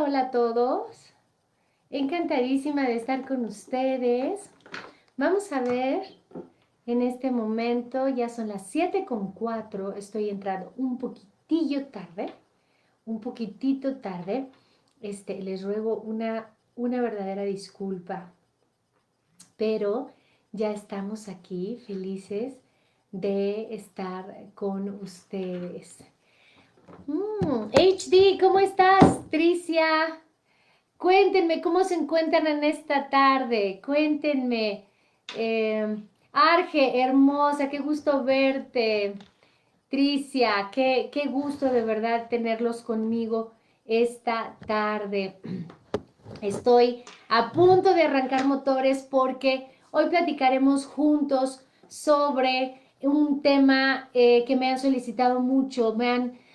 Hola a todos. Encantadísima de estar con ustedes. Vamos a ver en este momento, ya son las 7:04. Estoy entrando un poquitito tarde, un poquitito tarde. Les ruego una verdadera disculpa, pero ya estamos aquí felices de estar con ustedes. HD, ¿cómo estás, Tricia? Cuéntenme cómo se encuentran en esta tarde. Cuéntenme. Arge, hermosa, qué gusto verte. Tricia, qué gusto de verdad tenerlos conmigo esta tarde. Estoy a punto de arrancar motores porque hoy platicaremos juntos sobre un tema que me han solicitado mucho.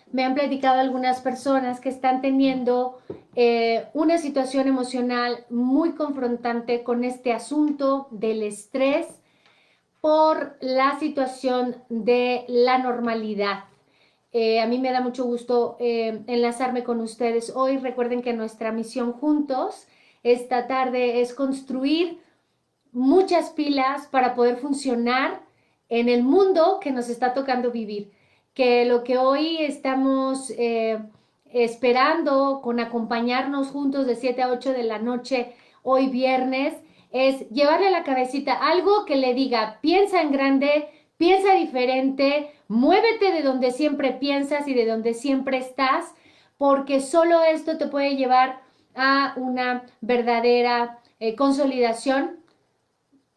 Me han platicado algunas personas que están teniendo una situación emocional muy confrontante con este asunto del estrés por la situación de la normalidad. A mí me da mucho gusto enlazarme con ustedes hoy. Recuerden que nuestra misión juntos esta tarde es construir muchas pilas para poder funcionar en el mundo que nos está tocando vivir. Que lo que hoy estamos esperando con acompañarnos juntos de 7 a 8 de la noche, hoy viernes, es llevarle a la cabecita algo que le diga, piensa en grande, piensa diferente, muévete de donde siempre piensas y de donde siempre estás, porque solo esto te puede llevar a una verdadera consolidación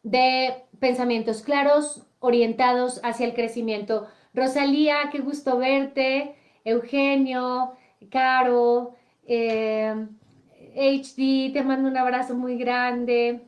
de pensamientos claros, orientados hacia el crecimiento. Rosalía, qué gusto verte. Eugenio, Caro, HD, te mando un abrazo muy grande.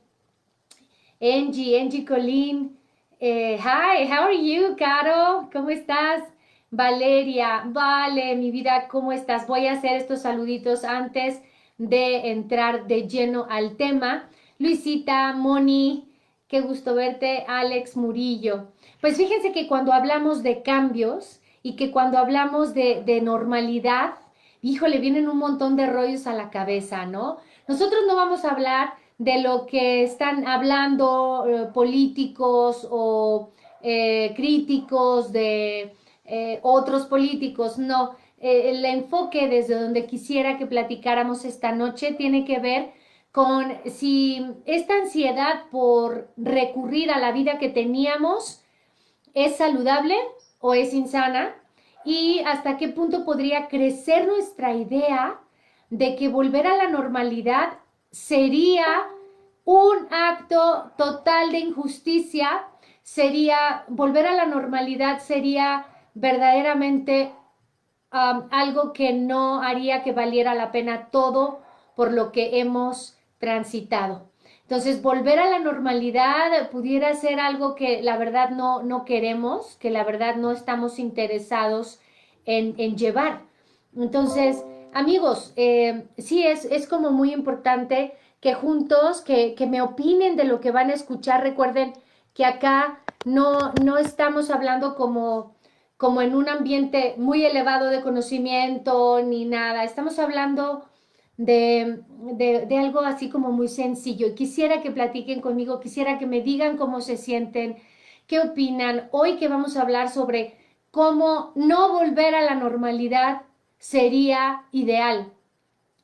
Angie Colleen. Hi, how are you, Caro? ¿Cómo estás? Valeria, vale, mi vida, ¿cómo estás? Voy a hacer estos saluditos antes de entrar de lleno al tema. Luisita, Moni, qué gusto verte. Alex Murillo. Pues fíjense que cuando hablamos de cambios y que cuando hablamos de normalidad, híjole, vienen un montón de rollos a la cabeza, ¿no? Nosotros no vamos a hablar de lo que están hablando políticos o críticos de otros políticos, no. El enfoque desde donde quisiera que platicáramos esta noche tiene que ver con si esta ansiedad por recurrir a la vida que teníamos es saludable o es insana y hasta qué punto podría crecer nuestra idea de que volver a la normalidad sería un acto total de injusticia, sería volver a la normalidad, sería verdaderamente algo que no haría que valiera la pena todo por lo que hemos transitado. Entonces, volver a la normalidad pudiera ser algo que la verdad no queremos, que la verdad no estamos interesados en llevar. Entonces, amigos, sí es como muy importante que juntos, que me opinen de lo que van a escuchar. Recuerden que acá no estamos hablando como en un ambiente muy elevado de conocimiento ni nada. Estamos hablando de algo así como muy sencillo. Y quisiera que platiquen conmigo, quisiera que me digan cómo se sienten, qué opinan. Hoy que vamos a hablar sobre cómo no volver a la normalidad sería ideal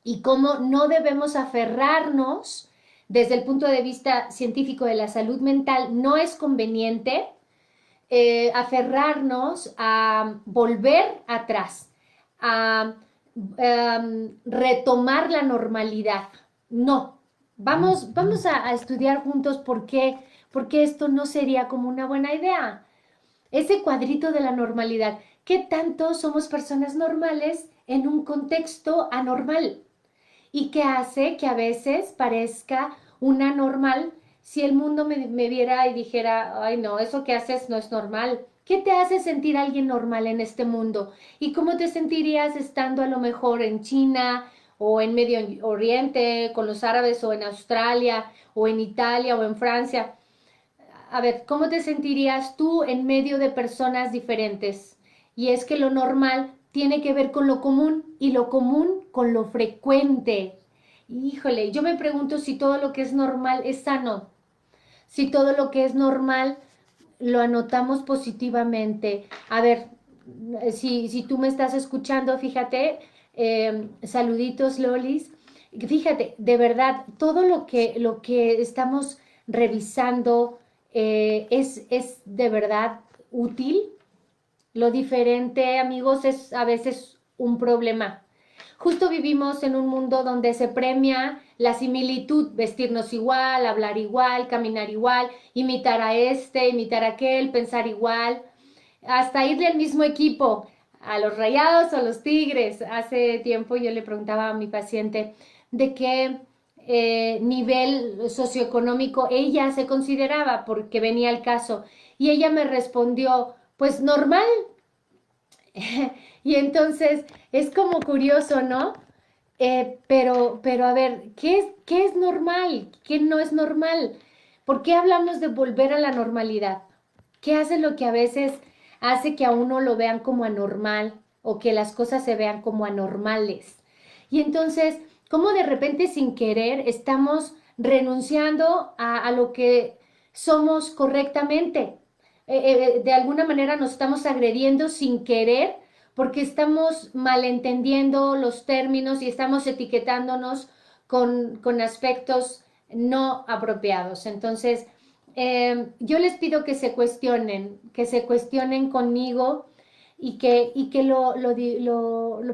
y cómo no debemos aferrarnos desde el punto de vista científico de la salud mental. No es conveniente aferrarnos a volver atrás, a retomar la normalidad. No, vamos a estudiar juntos por qué esto no sería como una buena idea. Ese cuadrito de la normalidad. ¿Qué tanto somos personas normales en un contexto anormal? ¿Y qué hace que a veces parezca una normal si el mundo me viera y dijera, ay no, eso que haces no es normal? ¿Qué te hace sentir alguien normal en este mundo? ¿Y cómo te sentirías estando a lo mejor en China o en Medio Oriente con los árabes o en Australia o en Italia o en Francia? A ver, ¿cómo te sentirías tú en medio de personas diferentes? Y es que lo normal tiene que ver con lo común y lo común con lo frecuente. Híjole, yo me pregunto si todo lo que es normal es sano, si todo lo que es normal lo anotamos positivamente. A ver, si tú me estás escuchando, fíjate, saluditos Lolis, fíjate, de verdad, todo lo que estamos revisando es de verdad útil. Lo diferente, amigos, es a veces un problema. Justo vivimos en un mundo donde se premia la similitud, vestirnos igual, hablar igual, caminar igual, imitar a este, imitar a aquel, pensar igual, hasta irle al mismo equipo, a los Rayados o a los Tigres. Hace tiempo yo le preguntaba a mi paciente de qué nivel socioeconómico ella se consideraba, porque venía el caso, y ella me respondió, pues normal. Y entonces es como curioso, ¿no? Pero a ver, qué es normal? ¿Qué no es normal? ¿Por qué hablamos de volver a la normalidad? ¿Qué hace lo que a veces hace que a uno lo vean como anormal o que las cosas se vean como anormales? Y entonces, ¿cómo de repente sin querer estamos renunciando a lo que somos correctamente? De alguna manera nos estamos agrediendo sin querer porque estamos malentendiendo los términos y estamos etiquetándonos con aspectos no apropiados. Entonces, yo les pido que se cuestionen conmigo y que lo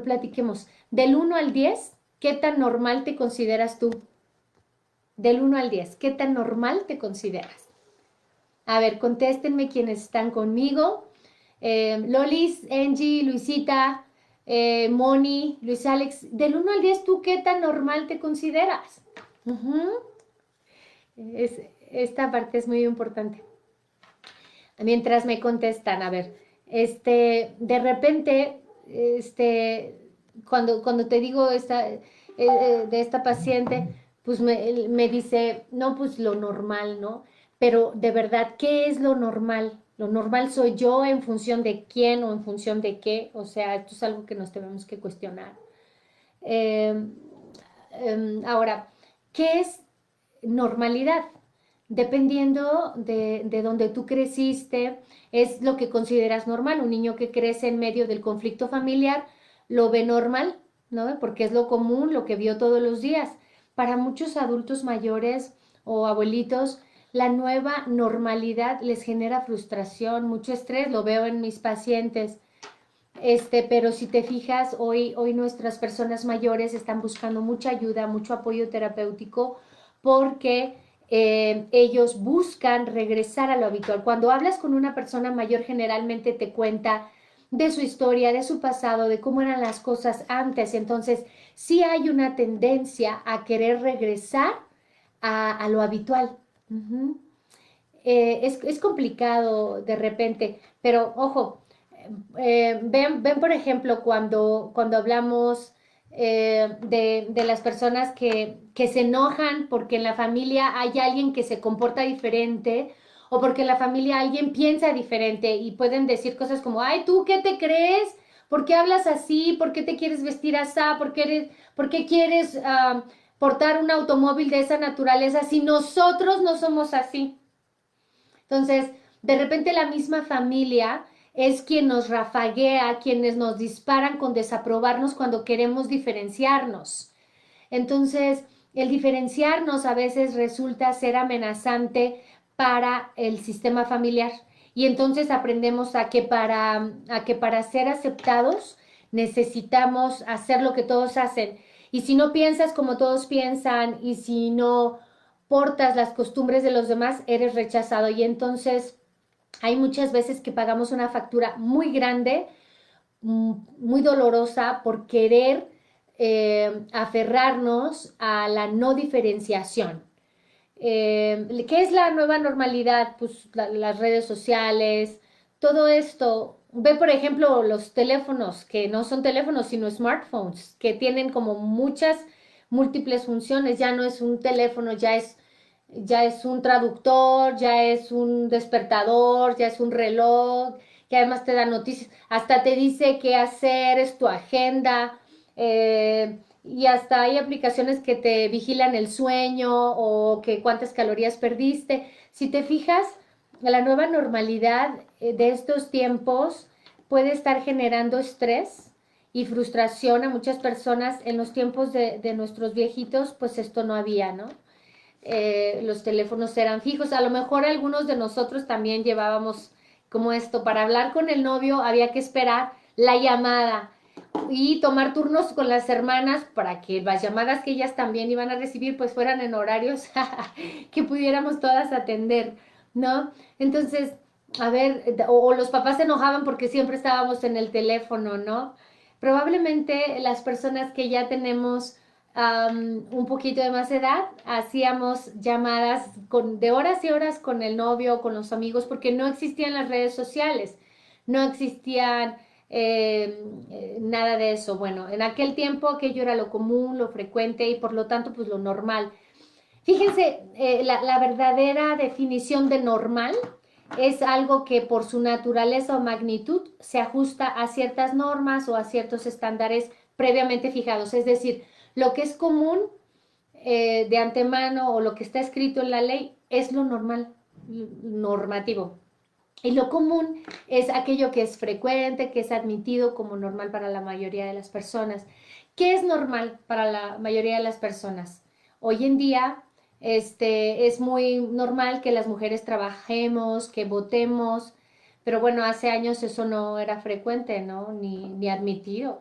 platiquemos. Del 1 al 10, ¿qué tan normal te consideras tú? Del 1 al 10, ¿qué tan normal te consideras? A ver, contéstenme quienes están conmigo. Lolis, Angie, Luisita, Moni, Luis Alex, del 1 al 10, ¿tú qué tan normal te consideras? Uh-huh. Esta parte es muy importante. Mientras me contestan, a ver, de repente, cuando te digo de esta paciente, pues me dice, no, pues lo normal, ¿no? Pero de verdad, ¿qué es lo normal? Lo normal soy yo en función de quién o en función de qué. O sea, esto es algo que nos tenemos que cuestionar. Eh, Ahora, ¿qué es normalidad? Dependiendo de donde tú creciste, es lo que consideras normal. Un niño que crece en medio del conflicto familiar lo ve normal, ¿no? Porque es lo común, lo que vio todos los días. Para muchos adultos mayores o abuelitos, la nueva normalidad les genera frustración, mucho estrés, lo veo en mis pacientes. Pero si te fijas, hoy nuestras personas mayores están buscando mucha ayuda, mucho apoyo terapéutico, porque ellos buscan regresar a lo habitual. Cuando hablas con una persona mayor, generalmente te cuenta de su historia, de su pasado, de cómo eran las cosas antes. Entonces, sí hay una tendencia a querer regresar a lo habitual. Uh-huh. Es complicado de repente, pero ojo, ven por ejemplo, cuando hablamos de las personas que se enojan porque en la familia hay alguien que se comporta diferente o porque en la familia alguien piensa diferente y pueden decir cosas como, ay, ¿tú qué te crees? ¿Por qué hablas así? ¿Por qué te quieres vestir así? ¿Por qué quieres portar un automóvil de esa naturaleza si nosotros no somos así? Entonces, de repente la misma familia es quien nos rafaguea, quienes nos disparan con desaprobarnos cuando queremos diferenciarnos. Entonces, el diferenciarnos a veces resulta ser amenazante para el sistema familiar. Y entonces aprendemos a que para ser aceptados necesitamos hacer lo que todos hacen. Y si no piensas como todos piensan y si no portas las costumbres de los demás, eres rechazado. Y entonces hay muchas veces que pagamos una factura muy grande, muy dolorosa por querer aferrarnos a la no diferenciación. ¿Qué es la nueva normalidad? Pues las redes sociales, todo esto. Ve, por ejemplo, los teléfonos, que no son teléfonos, sino smartphones, que tienen como muchas múltiples funciones. Ya no es un teléfono, ya es un traductor, ya es un despertador, ya es un reloj, que además te da noticias, hasta te dice qué hacer, es tu agenda, y hasta hay aplicaciones que te vigilan el sueño o que cuántas calorías perdiste. Si te fijas, la nueva normalidad de estos tiempos puede estar generando estrés y frustración a muchas personas. En los tiempos de nuestros viejitos, pues esto no había, ¿no? Los teléfonos eran fijos. A lo mejor algunos de nosotros también llevábamos como esto, para hablar con el novio había que esperar la llamada y tomar turnos con las hermanas para que las llamadas que ellas también iban a recibir pues fueran en horarios que pudiéramos todas atender, ¿no? Entonces, a ver, o los papás se enojaban porque siempre estábamos en el teléfono, ¿no? Probablemente las personas que ya tenemos un poquito de más edad, hacíamos llamadas de horas y horas con el novio, con los amigos, porque no existían las redes sociales, no existían nada de eso. Bueno, en aquel tiempo aquello era lo común, lo frecuente y por lo tanto pues lo normal. Fíjense, la verdadera definición de normal es algo que por su naturaleza o magnitud se ajusta a ciertas normas o a ciertos estándares previamente fijados. Es decir, lo que es común de antemano o lo que está escrito en la ley es lo normal, normativo. Y lo común es aquello que es frecuente, que es admitido como normal para la mayoría de las personas. ¿Qué es normal para la mayoría de las personas? Hoy en día es muy normal que las mujeres trabajemos, que votemos, pero bueno, hace años eso no era frecuente, ¿no? Ni admitido.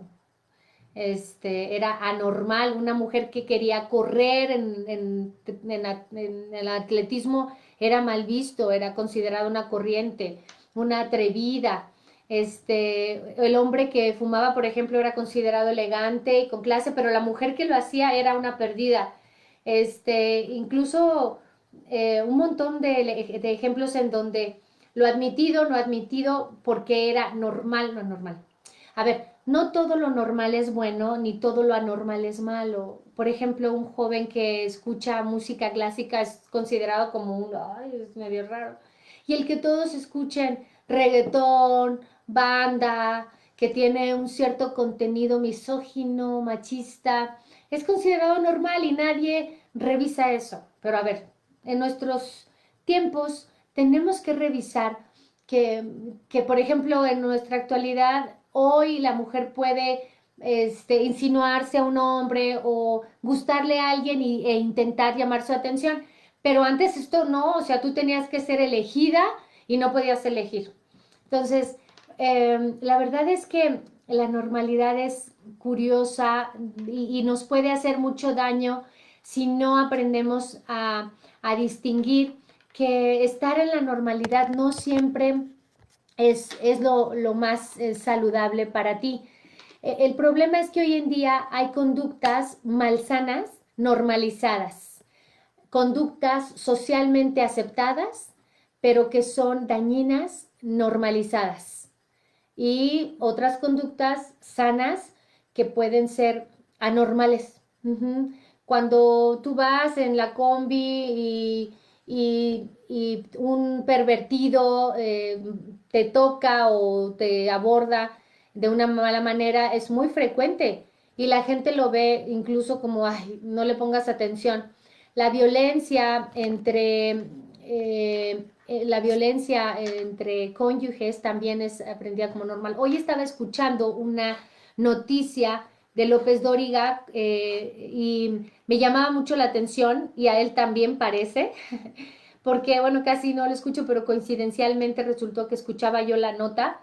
Era anormal, una mujer que quería correr en el atletismo era mal visto, era considerada una corriente, una atrevida. El hombre que fumaba, por ejemplo, era considerado elegante y con clase, pero la mujer que lo hacía era una perdida. Incluso un montón de ejemplos en donde lo admitido, no admitido, porque era normal, no normal. A ver, no todo lo normal es bueno, ni todo lo anormal es malo. Por ejemplo, un joven que escucha música clásica es considerado como un, ay, es medio raro. Y el que todos escuchen reggaetón, banda, que tiene un cierto contenido misógino, machista, es considerado normal y nadie revisa eso. Pero a ver, en nuestros tiempos tenemos que revisar que por ejemplo, en nuestra actualidad, hoy la mujer puede insinuarse a un hombre o gustarle a alguien e intentar llamar su atención. Pero antes esto no, o sea, tú tenías que ser elegida y no podías elegir. Entonces, la verdad es que la normalidad es curiosa y nos puede hacer mucho daño si no aprendemos a distinguir que estar en la normalidad no siempre es lo más saludable para ti. El problema es que hoy en día hay conductas malsanas normalizadas, conductas socialmente aceptadas, pero que son dañinas normalizadas. Y otras conductas sanas que pueden ser anormales. Uh-huh. Cuando tú vas en la combi y un pervertido te toca o te aborda de una mala manera, es muy frecuente y la gente lo ve incluso como, ay, no le pongas atención. La violencia la violencia entre cónyuges también es aprendida como normal. Hoy estaba escuchando una noticia de López Dóriga y me llamaba mucho la atención y a él también parece, porque bueno, casi no lo escucho, pero coincidencialmente resultó que escuchaba yo la nota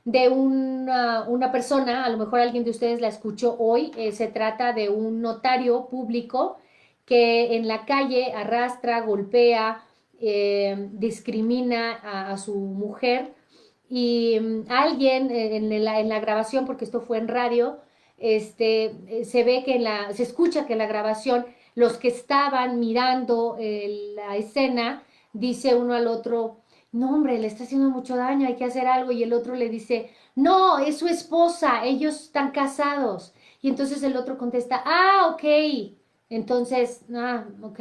de una persona, a lo mejor alguien de ustedes la escuchó hoy, se trata de un notario público que en la calle arrastra, golpea, discrimina a su mujer y alguien en la grabación, porque esto fue en radio, se ve que se escucha que en la grabación los que estaban mirando la escena, dice uno al otro, no hombre, le está haciendo mucho daño, hay que hacer algo, y el otro le dice, no, es su esposa, ellos están casados. Y entonces el otro contesta, ah, ok. Entonces, ok.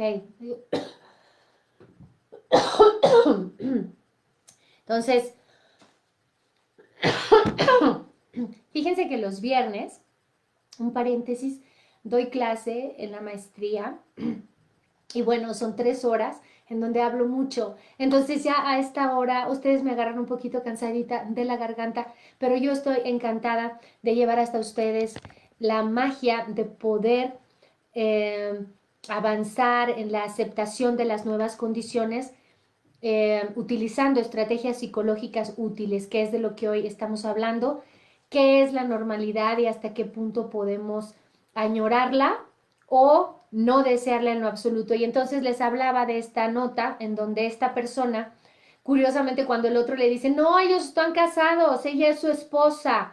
Entonces, Fíjense que los viernes, un paréntesis, doy clase en la maestría y bueno, son 3 horas en donde hablo mucho. Entonces ya a esta hora ustedes me agarran un poquito cansadita de la garganta, pero yo estoy encantada de llevar hasta ustedes la magia de poder eh, avanzar en la aceptación de las nuevas condiciones utilizando estrategias psicológicas útiles, que es de lo que hoy estamos hablando, qué es la normalidad y hasta qué punto podemos añorarla o no desearla en lo absoluto. Y entonces les hablaba de esta nota en donde esta persona, curiosamente cuando el otro le dice, no, ellos están casados, ella es su esposa,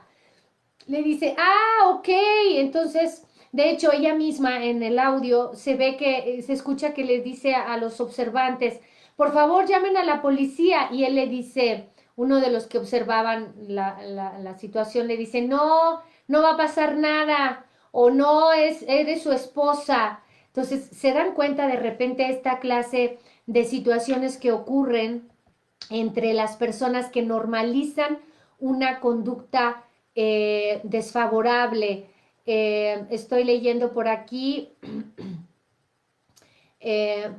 le dice, ah, ok, entonces, de hecho, ella misma en el audio se ve que se escucha que le dice a los observantes, por favor, llamen a la policía, y él le dice, uno de los que observaban la situación le dice, no, no va a pasar nada, o no, eres su esposa. Entonces, se dan cuenta de repente esta clase de situaciones que ocurren entre las personas que normalizan una conducta desfavorable. Estoy leyendo por aquí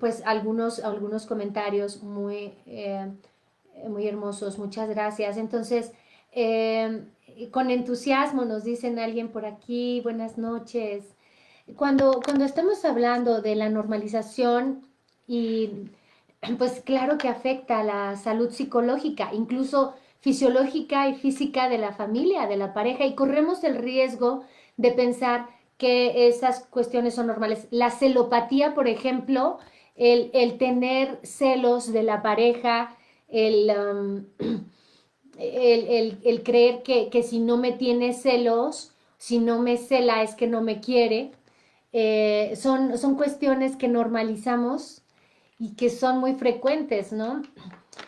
pues algunos comentarios muy hermosos, muchas gracias. Entonces, con entusiasmo nos dicen alguien por aquí, buenas noches. Cuando estamos hablando de la normalización y pues claro que afecta a la salud psicológica, incluso fisiológica y física de la familia, de la pareja, y corremos el riesgo de pensar que esas cuestiones son normales. La celopatía, por ejemplo, el tener celos de la pareja, el creer que si no me tiene celos, si no me cela es que no me quiere, son cuestiones que normalizamos y que son muy frecuentes, ¿no?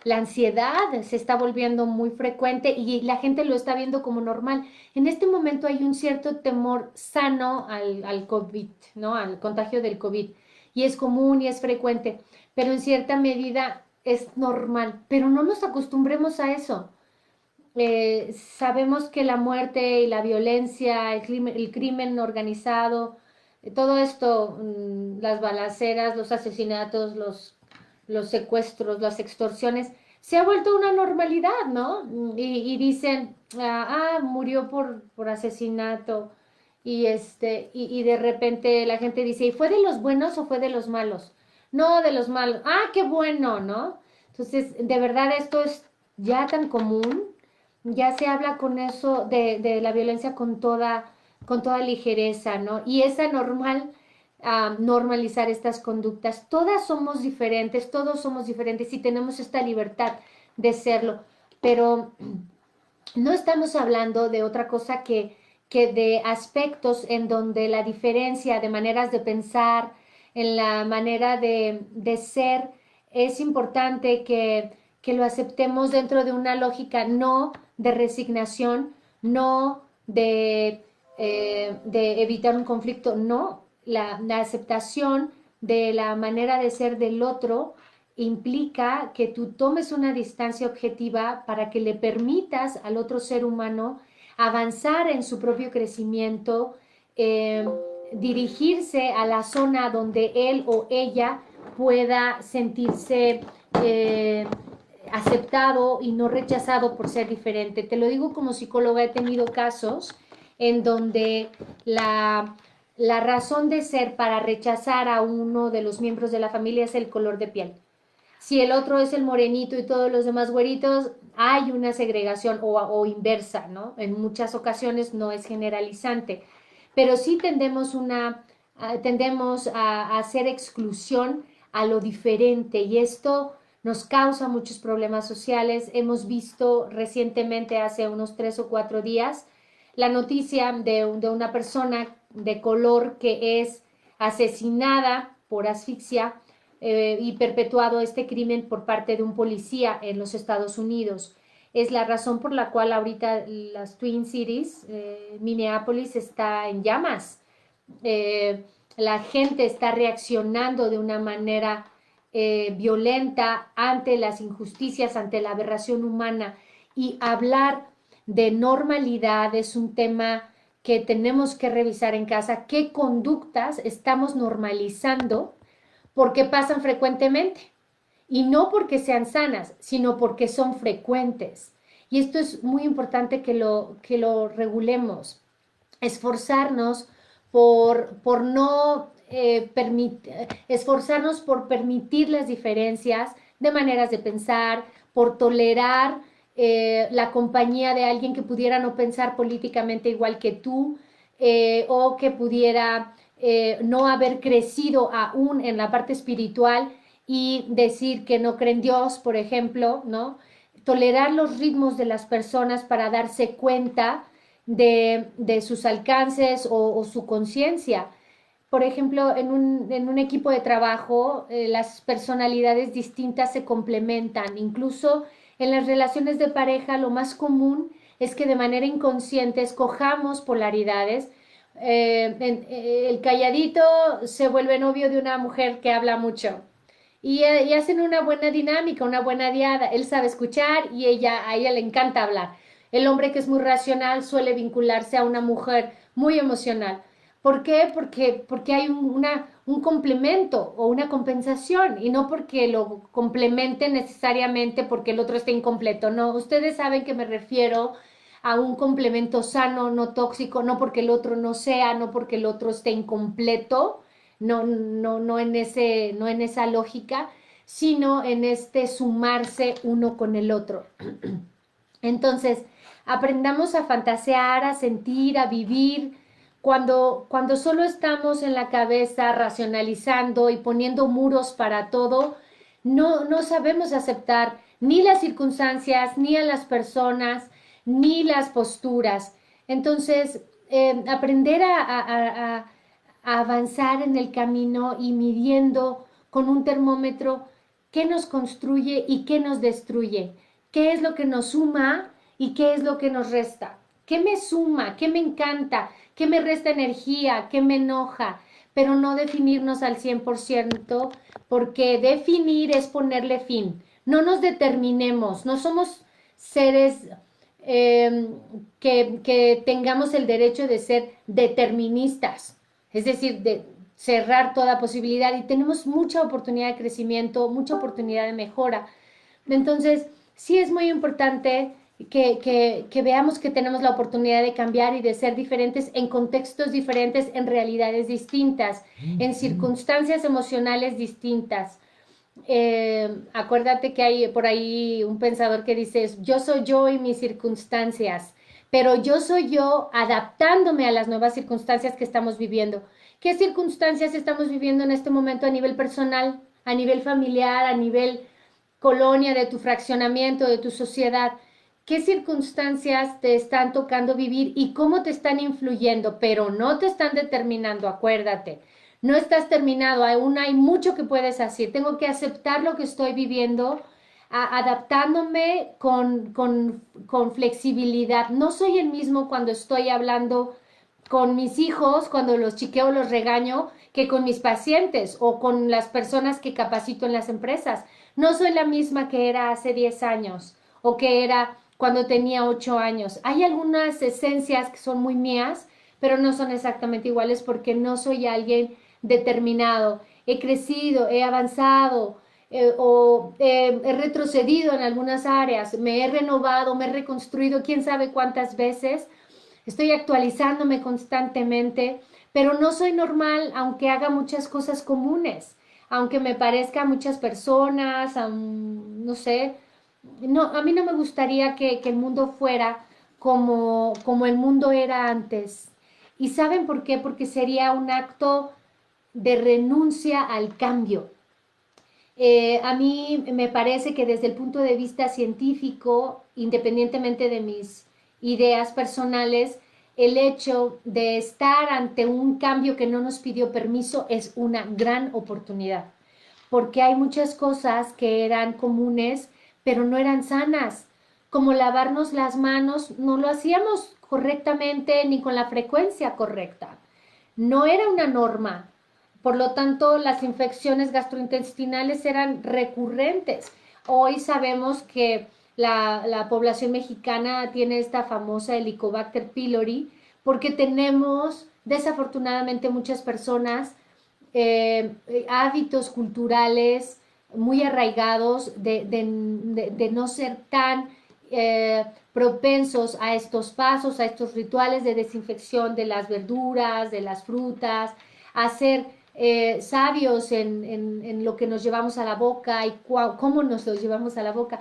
La ansiedad se está volviendo muy frecuente y la gente lo está viendo como normal. En este momento hay un cierto temor sano al COVID, ¿no? Al contagio del COVID. Y es común y es frecuente, pero en cierta medida es normal. Pero no nos acostumbremos a eso. Sabemos que la muerte y la violencia, el crimen organizado, todo esto, las balaceras, los asesinatos, los secuestros, las extorsiones, se ha vuelto una normalidad, ¿no? Y dicen, murió por asesinato. Y de repente la gente dice, ¿y fue de los buenos o fue de los malos? No, de los malos. Ah, qué bueno, ¿no? Entonces, de verdad esto es ya tan común, ya se habla con eso de la violencia con toda ligereza, ¿no? Y es anormal normalizar estas conductas. Todas somos diferentes, todos somos diferentes y tenemos esta libertad de serlo, pero no estamos hablando de otra cosa que de aspectos en donde la diferencia de maneras de pensar, en la manera de ser, es importante que lo aceptemos dentro de una lógica no de resignación, no de evitar un conflicto, no, la aceptación de la manera de ser del otro implica que tú tomes una distancia objetiva para que le permitas al otro ser humano avanzar en su propio crecimiento, eh, dirigirse a la zona donde él o ella pueda sentirse aceptado y no rechazado por ser diferente. Te lo digo como psicóloga, he tenido casos en donde la razón de ser para rechazar a uno de los miembros de la familia es el color de piel. Si el otro es el morenito y todos los demás güeritos, hay una segregación o inversa, ¿no? En muchas ocasiones no es generalizante, pero sí tendemos a hacer exclusión a lo diferente y esto nos causa muchos problemas sociales. Hemos visto recientemente, hace unos 3 o 4 días, la noticia de una persona de color que es asesinada por asfixia y perpetuado este crimen por parte de un policía en los Estados Unidos. Es la razón por la cual ahorita las Twin Cities, Minneapolis está en llamas. La gente está reaccionando de una manera violenta ante las injusticias, ante la aberración humana y hablar de normalidad, es un tema que tenemos que revisar en casa, qué conductas estamos normalizando porque pasan frecuentemente. Y no porque sean sanas, sino porque son frecuentes. Y esto es muy importante que lo regulemos. Esforzarnos por no esforzarnos por permitir las diferencias de maneras de pensar, por tolerar la compañía de alguien que pudiera no pensar políticamente igual que tú, o que pudiera no haber crecido aún en la parte espiritual y decir que no cree en Dios, por ejemplo, ¿no? Tolerar los ritmos de las personas para darse cuenta de sus alcances o su conciencia. Por ejemplo, en un equipo de trabajo, las personalidades distintas se complementan. Incluso en las relaciones de pareja, lo más común es que de manera inconsciente escojamos polaridades. El calladito se vuelve novio de una mujer que habla mucho. Y hacen una buena dinámica, una buena diada. Él sabe escuchar y a ella le encanta hablar. El hombre que es muy racional suele vincularse a una mujer muy emocional. ¿Por qué? Porque hay un complemento o una compensación y no porque lo complemente necesariamente porque el otro esté incompleto. No, ustedes saben que me refiero a un complemento sano, no tóxico, no porque el otro no sea, no porque el otro esté incompleto, no en esa lógica, sino en este sumarse uno con el otro. Entonces, aprendamos a fantasear, a sentir, a vivir. Cuando solo estamos en la cabeza racionalizando y poniendo muros para todo, no sabemos aceptar ni las circunstancias, ni a las personas, ni las posturas. Entonces, aprender a avanzar en el camino y midiendo con un termómetro qué nos construye y qué nos destruye, qué es lo que nos suma y qué es lo que nos resta, qué me suma, qué me encanta, qué me resta energía, qué me enoja, pero no definirnos al 100%, porque definir es ponerle fin. No nos determinemos, no somos seres que tengamos el derecho de ser deterministas, es decir, de cerrar toda posibilidad, y tenemos mucha oportunidad de crecimiento, mucha oportunidad de mejora. Entonces, sí es muy importante que veamos que tenemos la oportunidad de cambiar y de ser diferentes en contextos diferentes, en realidades distintas, en circunstancias emocionales distintas. Acuérdate que hay por ahí un pensador que dice, yo soy yo y mis circunstancias, pero yo soy yo adaptándome a las nuevas circunstancias que estamos viviendo. ¿Qué circunstancias estamos viviendo en este momento a nivel personal, a nivel familiar, a nivel colonia, de tu fraccionamiento, de tu sociedad? ¿Qué circunstancias te están tocando vivir y cómo te están influyendo? Pero no te están determinando, acuérdate. No estás terminado, aún hay mucho que puedes hacer. Tengo que aceptar lo que estoy viviendo, adaptándome con flexibilidad. No soy el mismo cuando estoy hablando con mis hijos, cuando los chiqueo, los regaño, que con mis pacientes o con las personas que capacito en las empresas. No soy la misma que era hace 10 años o que era cuando tenía 8 años. Hay algunas esencias que son muy mías, pero no son exactamente iguales porque no soy alguien determinado. He crecido, he avanzado, he retrocedido en algunas áreas, me he renovado, me he reconstruido quién sabe cuántas veces. Estoy actualizándome constantemente, pero no soy normal aunque haga muchas cosas comunes, aunque me parezca a muchas personas, no sé. No, a mí no me gustaría que el mundo fuera como el mundo era antes. ¿Y saben por qué? Porque sería un acto de renuncia al cambio. A mí me parece que desde el punto de vista científico, independientemente de mis ideas personales, el hecho de estar ante un cambio que no nos pidió permiso es una gran oportunidad, porque hay muchas cosas que eran comunes, pero no eran sanas, como lavarnos las manos, no lo hacíamos correctamente ni con la frecuencia correcta. No era una norma. Por lo tanto, las infecciones gastrointestinales eran recurrentes. Hoy sabemos que la población mexicana tiene esta famosa Helicobacter pylori, porque tenemos desafortunadamente muchas personas hábitos culturales muy arraigados de no ser tan propensos a estos pasos, a estos rituales de desinfección de las verduras, de las frutas, a ser sabios en lo que nos llevamos a la boca y cómo nos lo llevamos a la boca.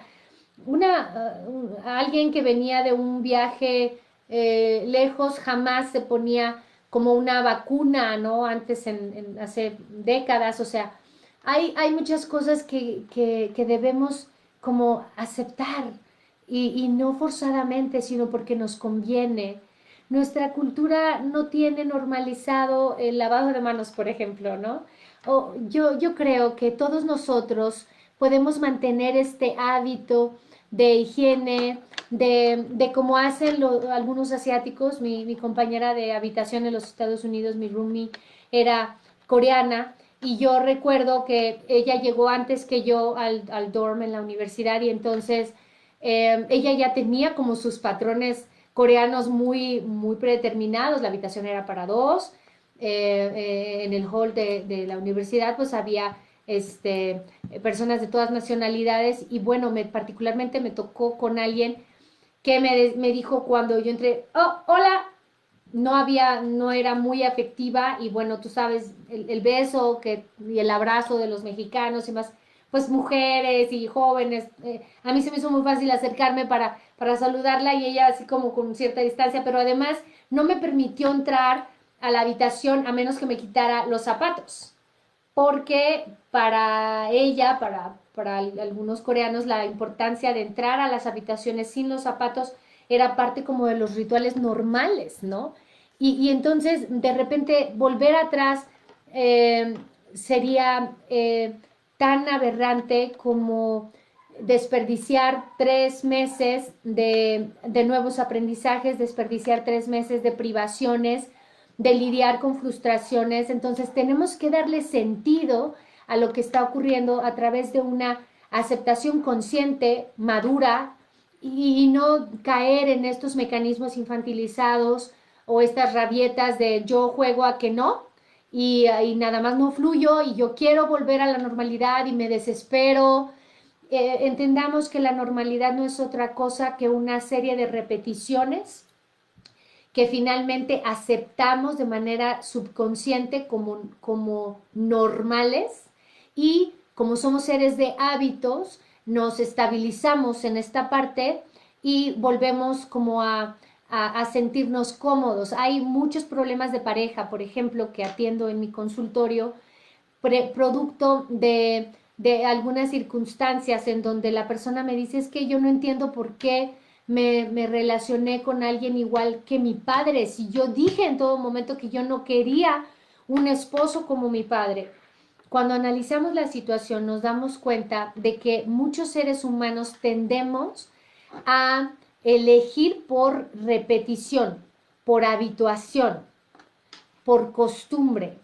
Alguien que venía de un viaje lejos jamás se ponía como una vacuna, ¿no? Antes, hace décadas, o sea, hay muchas cosas que debemos como aceptar y no forzadamente, sino porque nos conviene. Nuestra cultura no tiene normalizado el lavado de manos, por ejemplo, ¿no? Yo creo que todos nosotros podemos mantener este hábito de higiene, de cómo hacen algunos asiáticos. Mi compañera de habitación en los Estados Unidos, mi roomie, era coreana y yo recuerdo que ella llegó antes que yo al dorm en la universidad y entonces ella ya tenía como sus patrones coreanos muy predeterminados. La habitación era para dos. En el hall de la universidad pues había personas de todas nacionalidades y bueno, particularmente me tocó con alguien que me dijo cuando yo entré, oh, hola, no era muy afectiva y bueno, tú sabes, el beso y el abrazo de los mexicanos y más, pues mujeres y jóvenes, a mí se me hizo muy fácil acercarme para saludarla y ella así como con cierta distancia, pero además no me permitió entrar a la habitación a menos que me quitara los zapatos porque para ella, para algunos coreanos, la importancia de entrar a las habitaciones sin los zapatos era parte como de los rituales normales, ¿no? Y entonces, de repente, volver atrás eh, sería tan aberrante como desperdiciar 3 meses de nuevos aprendizajes, desperdiciar 3 meses de privaciones, de lidiar con frustraciones. Entonces tenemos que darle sentido a lo que está ocurriendo a través de una aceptación consciente, madura, y no caer en estos mecanismos infantilizados o estas rabietas de yo juego a que no y nada más no fluyo y yo quiero volver a la normalidad y me desespero. Entendamos que la normalidad no es otra cosa que una serie de repeticiones que finalmente aceptamos de manera subconsciente como normales y como somos seres de hábitos, nos estabilizamos en esta parte y volvemos como a sentirnos cómodos. Hay muchos problemas de pareja, por ejemplo, que atiendo en mi consultorio, producto de algunas circunstancias en donde la persona me dice es que yo no entiendo por qué me relacioné con alguien igual que mi padre, si yo dije en todo momento que yo no quería un esposo como mi padre. Cuando analizamos la situación nos damos cuenta de que muchos seres humanos tendemos a elegir por repetición, por habituación, por costumbre,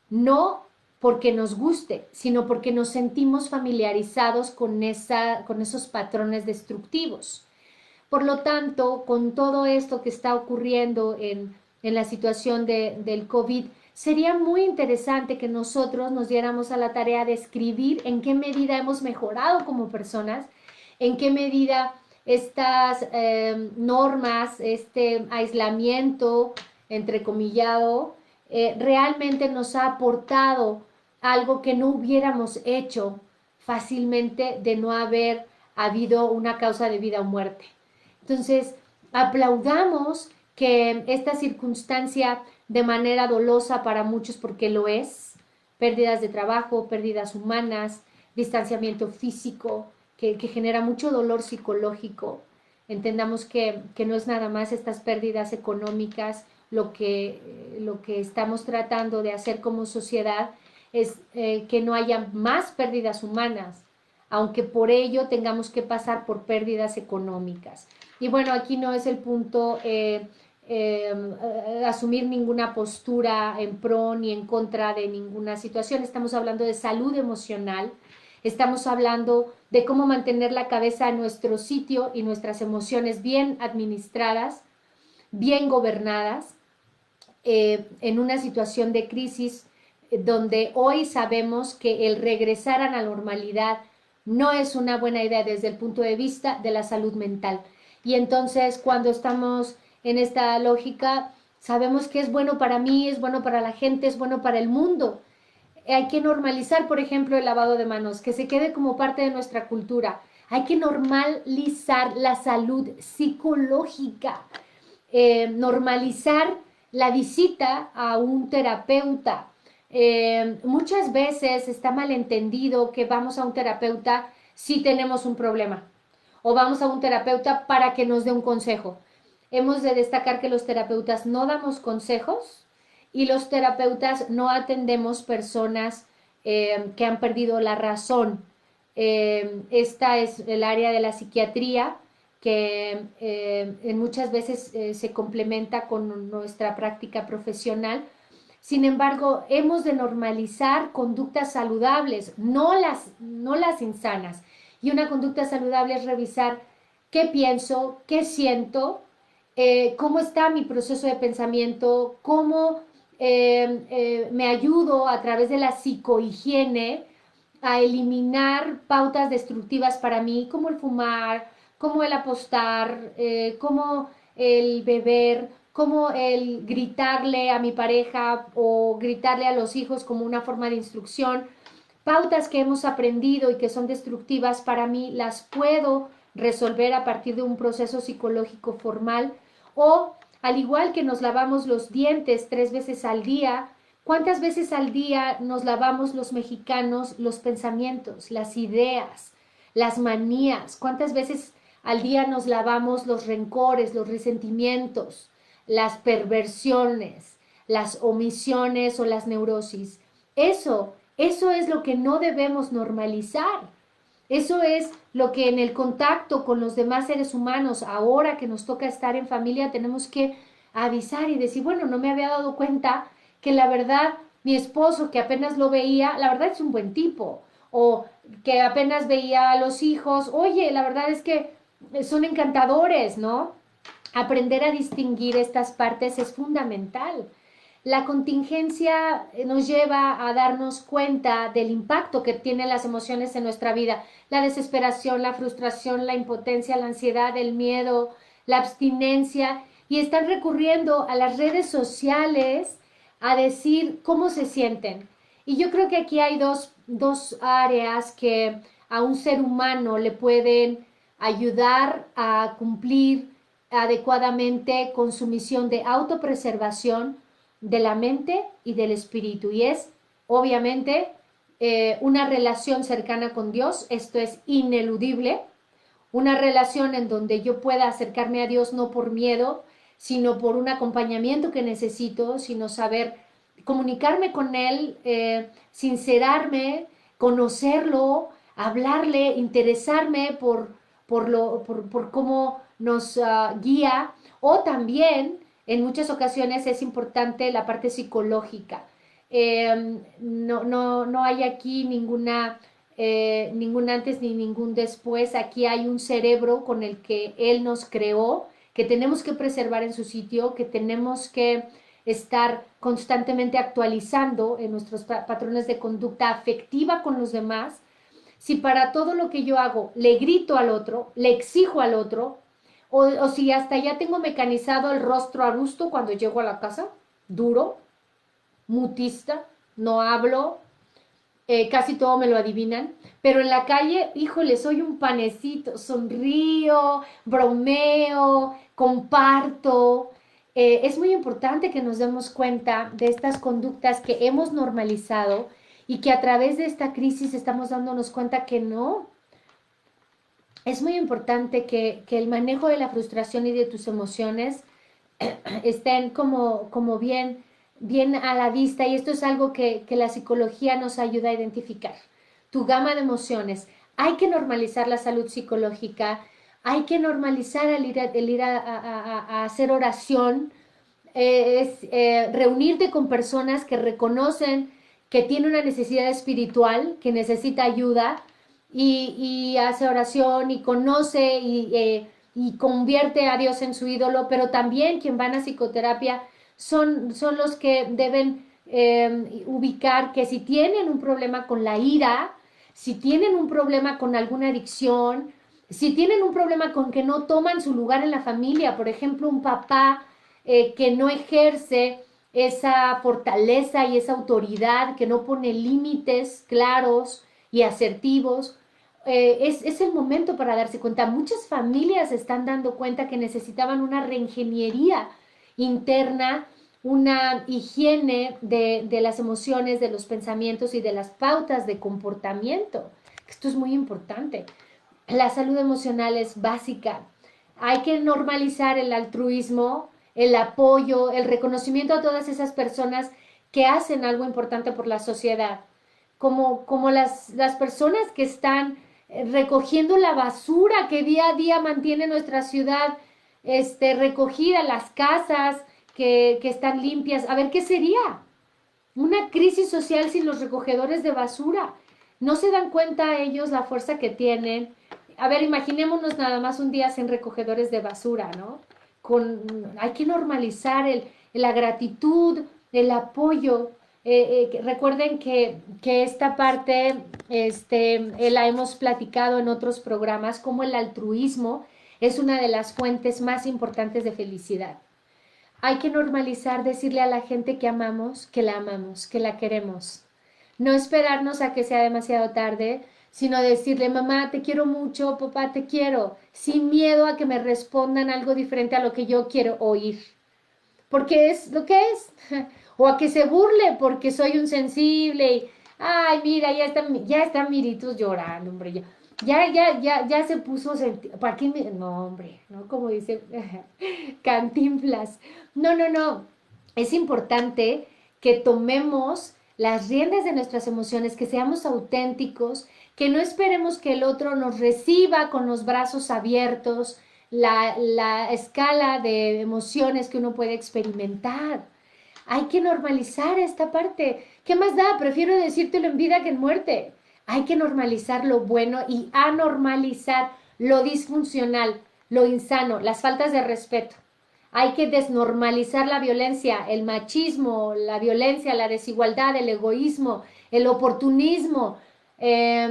no porque nos guste, sino porque nos sentimos familiarizados con esos patrones destructivos. Por lo tanto, con todo esto que está ocurriendo en la situación del COVID, sería muy interesante que nosotros nos diéramos a la tarea de escribir en qué medida hemos mejorado como personas, en qué medida estas normas, este aislamiento, entrecomillado, realmente nos ha aportado algo que no hubiéramos hecho fácilmente de no haber habido una causa de vida o muerte. Entonces, aplaudamos que esta circunstancia de manera dolosa para muchos, porque lo es, pérdidas de trabajo, pérdidas humanas, distanciamiento físico, que genera mucho dolor psicológico. Entendamos que no es nada más estas pérdidas económicas, lo que estamos tratando de hacer como sociedad es que no haya más pérdidas humanas, aunque por ello tengamos que pasar por pérdidas económicas. Y bueno, aquí no es el punto asumir ninguna postura en pro ni en contra de ninguna situación. Estamos hablando de salud emocional, estamos hablando de cómo mantener la cabeza en nuestro sitio y nuestras emociones bien administradas, bien gobernadas, en una situación de crisis donde hoy sabemos que el regresar a la normalidad no es una buena idea desde el punto de vista de la salud mental. Y entonces cuando estamos en esta lógica, sabemos que es bueno para mí, es bueno para la gente, es bueno para el mundo. Hay que normalizar, por ejemplo, el lavado de manos, que se quede como parte de nuestra cultura. Hay que normalizar la salud psicológica, normalizar la visita a un terapeuta. Muchas veces está malentendido que vamos a un terapeuta si tenemos un problema o vamos a un terapeuta para que nos dé un consejo. Hemos de destacar que los terapeutas no damos consejos y los terapeutas no atendemos personas que han perdido la razón. Esta es el área de la psiquiatría que muchas veces se complementa con nuestra práctica profesional. Sin embargo, hemos de normalizar conductas saludables, no las insanas. Y una conducta saludable es revisar qué pienso, qué siento, cómo está mi proceso de pensamiento, cómo me ayudo a través de la psicohigiene a eliminar pautas destructivas para mí, como el fumar, como el apostar, como el beber, como el gritarle a mi pareja o gritarle a los hijos como una forma de instrucción. Pautas que hemos aprendido y que son destructivas para mí las puedo resolver a partir de un proceso psicológico formal o al igual que nos lavamos los dientes 3 veces al día, ¿cuántas veces al día nos lavamos los mexicanos los pensamientos, las ideas, las manías? ¿Cuántas veces al día nos lavamos los rencores, los resentimientos, las perversiones, las omisiones o las neurosis? Eso es lo que no debemos normalizar. Eso es lo que en el contacto con los demás seres humanos, ahora que nos toca estar en familia, tenemos que avisar y decir, bueno, no me había dado cuenta que la verdad mi esposo que apenas lo veía, la verdad es un buen tipo, o que apenas veía a los hijos, oye, la verdad es que son encantadores, ¿no? Aprender a distinguir estas partes es fundamental. La contingencia nos lleva a darnos cuenta del impacto que tienen las emociones en nuestra vida, la desesperación, la frustración, la impotencia, la ansiedad, el miedo, la abstinencia, y están recurriendo a las redes sociales a decir cómo se sienten. Y yo creo que aquí hay dos áreas que a un ser humano le pueden ayudar a cumplir adecuadamente con su misión de autopreservación de la mente y del espíritu. Y es, obviamente, una relación cercana con Dios. Esto es ineludible. Una relación en donde yo pueda acercarme a Dios no por miedo, sino por un acompañamiento que necesito, sino saber comunicarme con Él, sincerarme, conocerlo, hablarle, interesarme por cómo nos guía, o también en muchas ocasiones es importante la parte psicológica. No hay aquí ningún antes ni ningún después. Aquí hay un cerebro con el que Él nos creó, que tenemos que preservar en su sitio, que tenemos que estar constantemente actualizando en nuestros patrones de conducta afectiva con los demás. Si para todo lo que yo hago le grito al otro, le exijo al otro, o si hasta ya tengo mecanizado el rostro adusto cuando llego a la casa, duro, mutista, no hablo, casi todo me lo adivinan, pero en la calle, híjole, soy un panecito, sonrío, bromeo, comparto. Es muy importante que nos demos cuenta de estas conductas que hemos normalizado y que a través de esta crisis estamos dándonos cuenta que no. Es muy importante que el manejo de la frustración y de tus emociones estén como bien a la vista, y esto es algo que la psicología nos ayuda a identificar. Tu gama de emociones. Hay que normalizar la salud psicológica, hay que normalizar el ir a hacer oración, reunirte con personas que reconocen que tiene una necesidad espiritual, que necesita ayuda, y hace oración y conoce y convierte a Dios en su ídolo, pero también quien van a psicoterapia son los que deben ubicar que si tienen un problema con la ira, si tienen un problema con alguna adicción, si tienen un problema con que no toman su lugar en la familia, por ejemplo, un papá que no ejerce esa fortaleza y esa autoridad, que no pone límites claros y asertivos, es el momento para darse cuenta. Muchas familias se están dando cuenta que necesitaban una reingeniería interna, una higiene de las emociones, de los pensamientos y de las pautas de comportamiento. Esto es muy importante. La salud emocional es básica. Hay que normalizar el altruismo, el apoyo, el reconocimiento a todas esas personas que hacen algo importante por la sociedad, como las personas que están recogiendo la basura que día a día mantiene nuestra ciudad recogida, las casas que están limpias. A ver, ¿qué sería? Una crisis social sin los recogedores de basura. No se dan cuenta ellos la fuerza que tienen. A ver, imaginémonos nada más un día sin recogedores de basura, ¿no? Hay que normalizar la gratitud, el apoyo. Recuerden que esta parte la hemos platicado en otros programas, como el altruismo es una de las fuentes más importantes de felicidad. Hay que normalizar decirle a la gente que amamos, que la queremos. No esperarnos a que sea demasiado tarde, sino decirle, mamá, te quiero mucho, papá, te quiero, sin miedo a que me respondan algo diferente a lo que yo quiero oír. Porque es lo que es. O a que se burle porque soy un sensible y, ay, mira, ya están miritos llorando, hombre, ya se puso, ¿para qué no, hombre, ¿no? Como dice Cantinflas. No, no, no. Es importante que tomemos las riendas de nuestras emociones, que seamos auténticos, que no esperemos que el otro nos reciba con los brazos abiertos, la escala de emociones que uno puede experimentar. Hay que normalizar esta parte. ¿Qué más da? Prefiero decírtelo en vida que en muerte. Hay que normalizar lo bueno y anormalizar lo disfuncional, lo insano, las faltas de respeto. Hay que desnormalizar la violencia, el machismo, la violencia, la desigualdad, el egoísmo, el oportunismo. La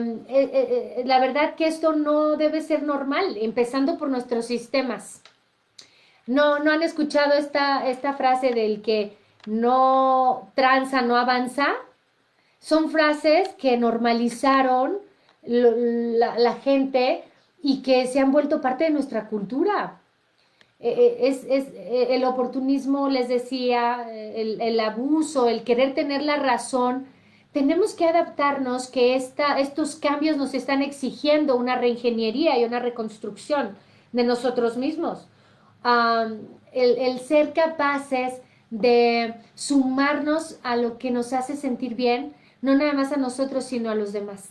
verdad que esto no debe ser normal, empezando por nuestros sistemas. No han escuchado esta frase del que no tranza, no avanza. Son frases que normalizaron la gente y que se han vuelto parte de nuestra cultura. El oportunismo, les decía, el abuso, el querer tener la razón. Tenemos que adaptarnos que estos cambios nos están exigiendo una reingeniería y una reconstrucción de nosotros mismos. El ser capaces de sumarnos a lo que nos hace sentir bien, no nada más a nosotros, sino a los demás.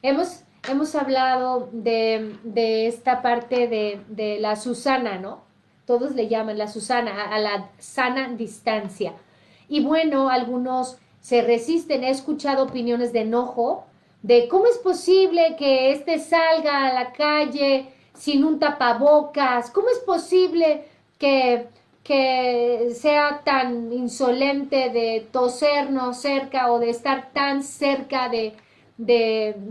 Hemos hablado de esta parte de la Susana, ¿no? Todos le llaman la Susana, a la sana distancia. Y bueno, algunos se resisten. He escuchado opiniones de enojo, de cómo es posible que salga a la calle sin un tapabocas, cómo es posible que sea tan insolente de tosernos cerca o de estar tan cerca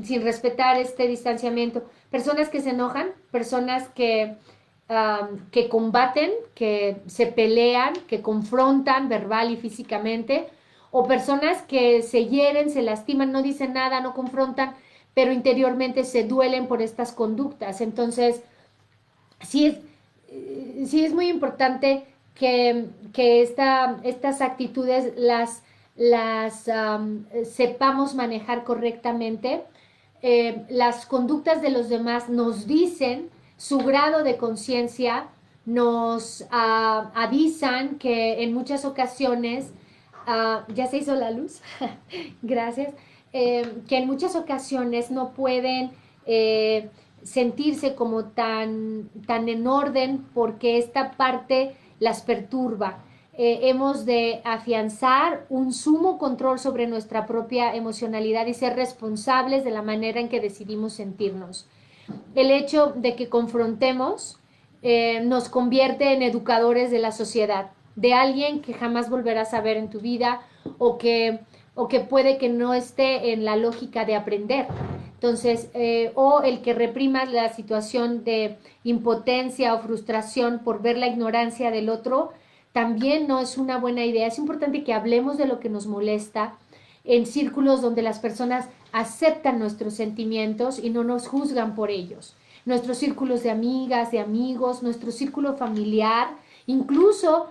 sin respetar este distanciamiento. Personas que se enojan, personas que combaten, que se pelean, que confrontan verbal y físicamente, o personas que se hieren, se lastiman, no dicen nada, no confrontan, pero interiormente se duelen por estas conductas. Entonces, sí es muy importante que estas actitudes las sepamos manejar correctamente. Las conductas de los demás nos dicen su grado de conciencia, nos avisan que en muchas ocasiones, ya se hizo la luz, gracias, que en muchas ocasiones no pueden sentirse como tan en orden porque esta parte las perturba. hemos de afianzar un sumo control sobre nuestra propia emocionalidad y ser responsables de la manera en que decidimos sentirnos. El hecho de que confrontemos nos convierte en educadores de la sociedad, de alguien que jamás volverás a ver en tu vida o que, o que puede que no esté en la lógica de aprender. Entonces, o el que reprima la situación de impotencia o frustración por ver la ignorancia del otro, también no es una buena idea. Es importante que hablemos de lo que nos molesta en círculos donde las personas aceptan nuestros sentimientos y no nos juzgan por ellos. Nuestros círculos de amigas, de amigos, nuestro círculo familiar, incluso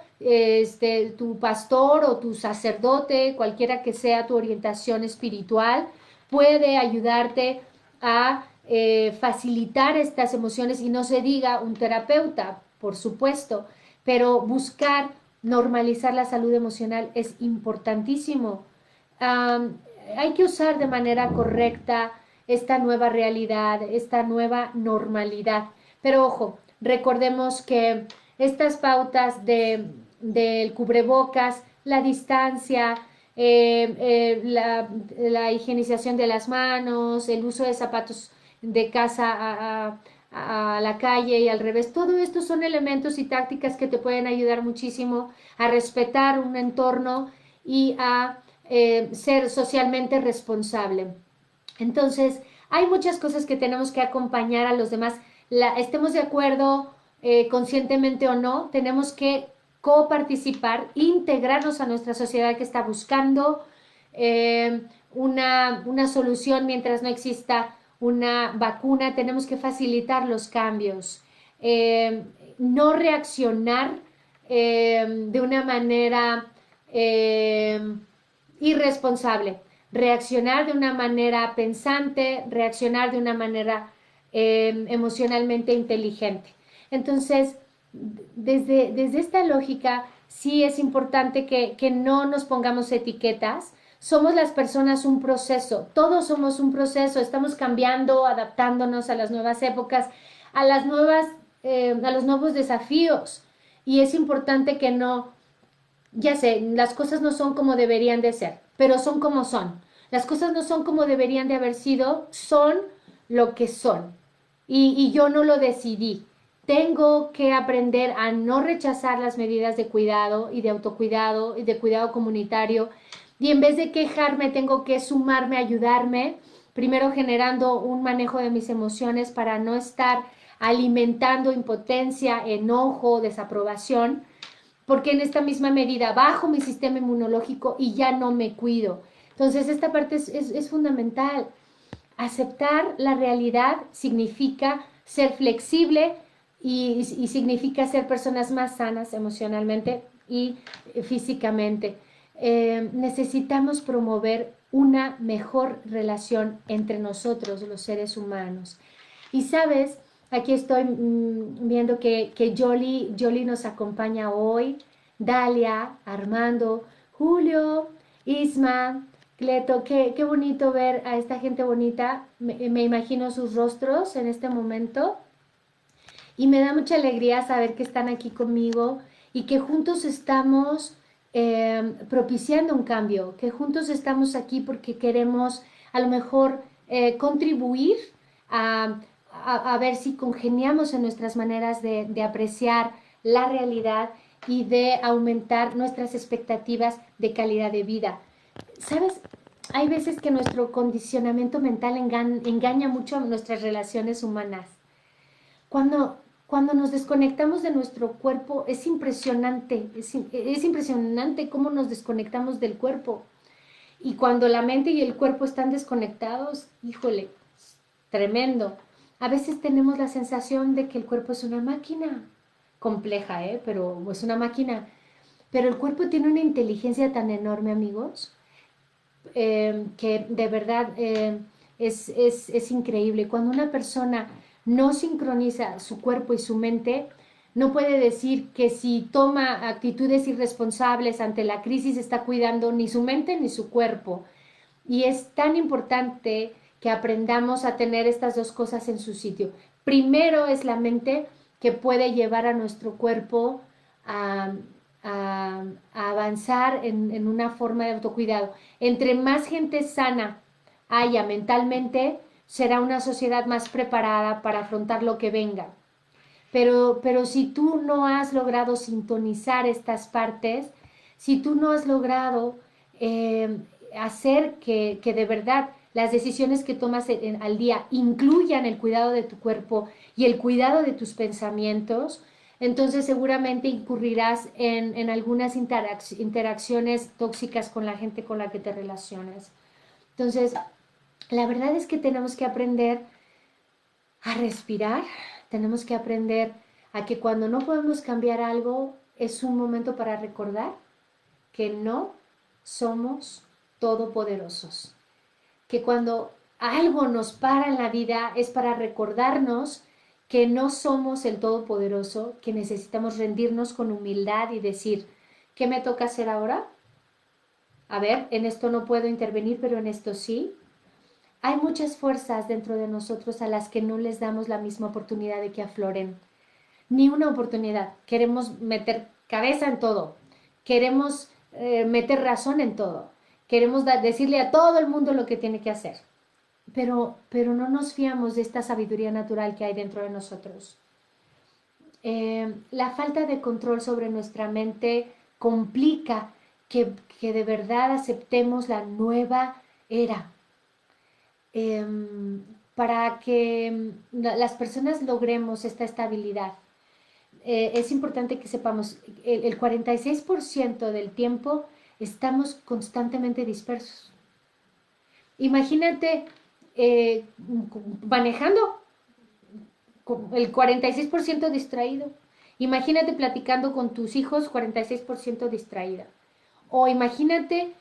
tu pastor o tu sacerdote, cualquiera que sea tu orientación espiritual, puede ayudarte a facilitar estas emociones y no se diga un terapeuta, por supuesto, pero buscar normalizar la salud emocional es importantísimo. Um, Hay que usar de manera correcta esta nueva realidad, esta nueva normalidad. Pero ojo, recordemos que estas pautas del cubrebocas, la distancia, la higienización de las manos, el uso de zapatos de casa a la calle y al revés, todo esto son elementos y tácticas que te pueden ayudar muchísimo a respetar un entorno y a ser socialmente responsable. Entonces, hay muchas cosas que tenemos que acompañar a los demás, estemos de acuerdo conscientemente o no, tenemos que coparticipar, integrarnos a nuestra sociedad que está buscando una solución mientras no exista una vacuna, tenemos que facilitar los cambios, no reaccionar de una manera irresponsable, reaccionar de una manera pensante, reaccionar de una manera emocionalmente inteligente. Entonces, desde esta lógica, sí es importante que no nos pongamos etiquetas. Somos las personas un proceso, todos somos un proceso, estamos cambiando, adaptándonos a las nuevas épocas, a a los nuevos desafíos. Y es importante que no, ya sé, las cosas no son como deberían de ser, pero son como son. Las cosas no son como deberían de haber sido, son lo que son. Y yo no lo decidí. Tengo que aprender a no rechazar las medidas de cuidado y de autocuidado y de cuidado comunitario. Y en vez de quejarme, tengo que sumarme, ayudarme, primero generando un manejo de mis emociones para no estar alimentando impotencia, enojo, desaprobación, porque en esta misma medida bajo mi sistema inmunológico y ya no me cuido. Entonces, esta parte es fundamental. Aceptar la realidad significa ser flexible y significa ser personas más sanas emocionalmente y físicamente. Necesitamos promover una mejor relación entre nosotros, los seres humanos. Y sabes, aquí estoy viendo que Jolie nos acompaña hoy, Dalia, Armando, Julio, Isma, Cleto, qué bonito ver a esta gente bonita. Me imagino sus rostros en este momento y me da mucha alegría saber que están aquí conmigo y que juntos estamos propiciando un cambio, que juntos estamos aquí porque queremos a lo mejor contribuir a, a ver si congeniamos en nuestras maneras de apreciar la realidad y de aumentar nuestras expectativas de calidad de vida. ¿Sabes? Hay veces que nuestro condicionamiento mental engaña mucho a nuestras relaciones humanas. Cuando, cuando nos desconectamos de nuestro cuerpo, es impresionante cómo nos desconectamos del cuerpo. Y cuando la mente y el cuerpo están desconectados, híjole, tremendo. A veces tenemos la sensación de que el cuerpo es una máquina compleja, pero es una máquina. Pero el cuerpo tiene una inteligencia tan enorme, amigos, que de verdad es increíble. Cuando una persona no sincroniza su cuerpo y su mente, no puede decir que si toma actitudes irresponsables ante la crisis está cuidando ni su mente ni su cuerpo. Y es tan importante que aprendamos a tener estas dos cosas en su sitio. Primero es la mente que puede llevar a nuestro cuerpo a, a avanzar en una forma de autocuidado. Entre más gente sana haya mentalmente, será una sociedad más preparada para afrontar lo que venga. Pero si tú no has logrado sintonizar estas partes, si tú no has logrado hacer que de verdad las decisiones que tomas al día incluyan el cuidado de tu cuerpo y el cuidado de tus pensamientos, entonces seguramente incurrirás en algunas interacciones tóxicas con la gente con la que te relacionas. Entonces, la verdad es que tenemos que aprender a respirar, tenemos que aprender a que cuando no podemos cambiar algo, es un momento para recordar que no somos todopoderosos. Que cuando algo nos para en la vida es para recordarnos que no somos el todopoderoso, que necesitamos rendirnos con humildad y decir, ¿qué me toca hacer ahora? A ver, en esto no puedo intervenir, pero en esto sí. Hay muchas fuerzas dentro de nosotros a las que no les damos la misma oportunidad de que afloren. Ni una oportunidad. Queremos meter cabeza en todo. Queremos meter razón en todo. Queremos decirle a todo el mundo lo que tiene que hacer. Pero no nos fiamos de esta sabiduría natural que hay dentro de nosotros. La falta de control sobre nuestra mente complica que de verdad aceptemos la nueva era. Para que las personas logremos esta estabilidad, es importante que sepamos, el 46% del tiempo estamos constantemente dispersos. Imagínate manejando el 46% distraído. Imagínate platicando con tus hijos, 46% distraída. O imagínate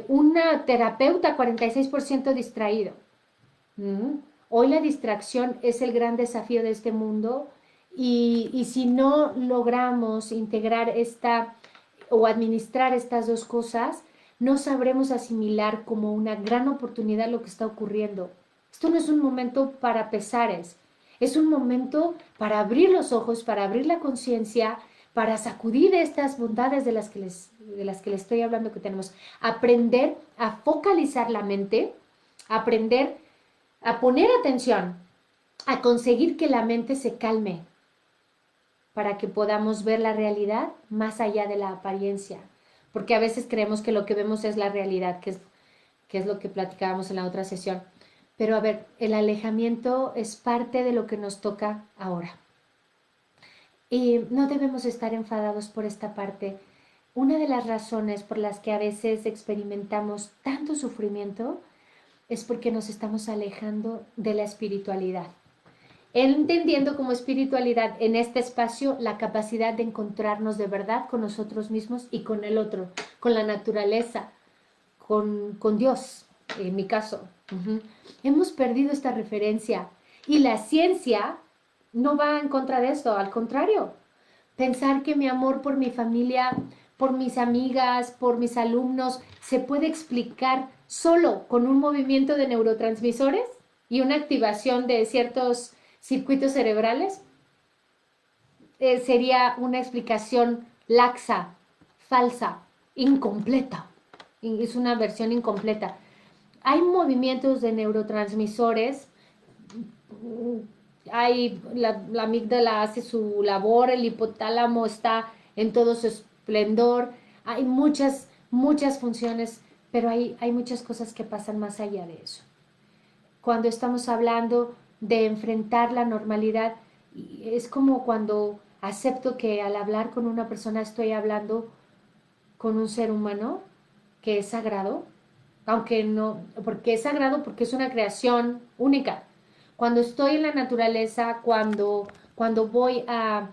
una terapeuta, 46% distraído. Hoy la distracción es el gran desafío de este mundo y si no logramos integrar esta o administrar estas dos cosas, no sabremos asimilar como una gran oportunidad lo que está ocurriendo. Esto no es un momento para pesares, es un momento para abrir los ojos, para abrir la conciencia, para sacudir estas bondades de las que les estoy hablando que tenemos. Aprender a focalizar la mente, aprender a poner atención, a conseguir que la mente se calme para que podamos ver la realidad más allá de la apariencia. Porque a veces creemos que lo que vemos es la realidad, que es lo que platicábamos en la otra sesión. Pero a ver, el alejamiento es parte de lo que nos toca ahora. Y no debemos estar enfadados por esta parte. Una de las razones por las que a veces experimentamos tanto sufrimiento es porque nos estamos alejando de la espiritualidad. Entendiendo como espiritualidad en este espacio la capacidad de encontrarnos de verdad con nosotros mismos y con el otro, con la naturaleza, con Dios, en mi caso. Hemos perdido esta referencia y la ciencia no va en contra de esto, al contrario. Pensar que mi amor por mi familia, por mis amigas, por mis alumnos, se puede explicar solo con un movimiento de neurotransmisores y una activación de ciertos circuitos cerebrales, sería una explicación laxa, falsa, incompleta. Es una versión incompleta. Hay movimientos de neurotransmisores, hay la amígdala hace su labor, el hipotálamo está en todo su esplendor, hay muchas funciones, pero hay muchas cosas que pasan más allá de eso. Cuando estamos hablando de enfrentar la normalidad, es como cuando acepto que al hablar con una persona estoy hablando con un ser humano que es sagrado, aunque no, porque es sagrado porque es una creación única. Cuando estoy en la naturaleza, cuando voy a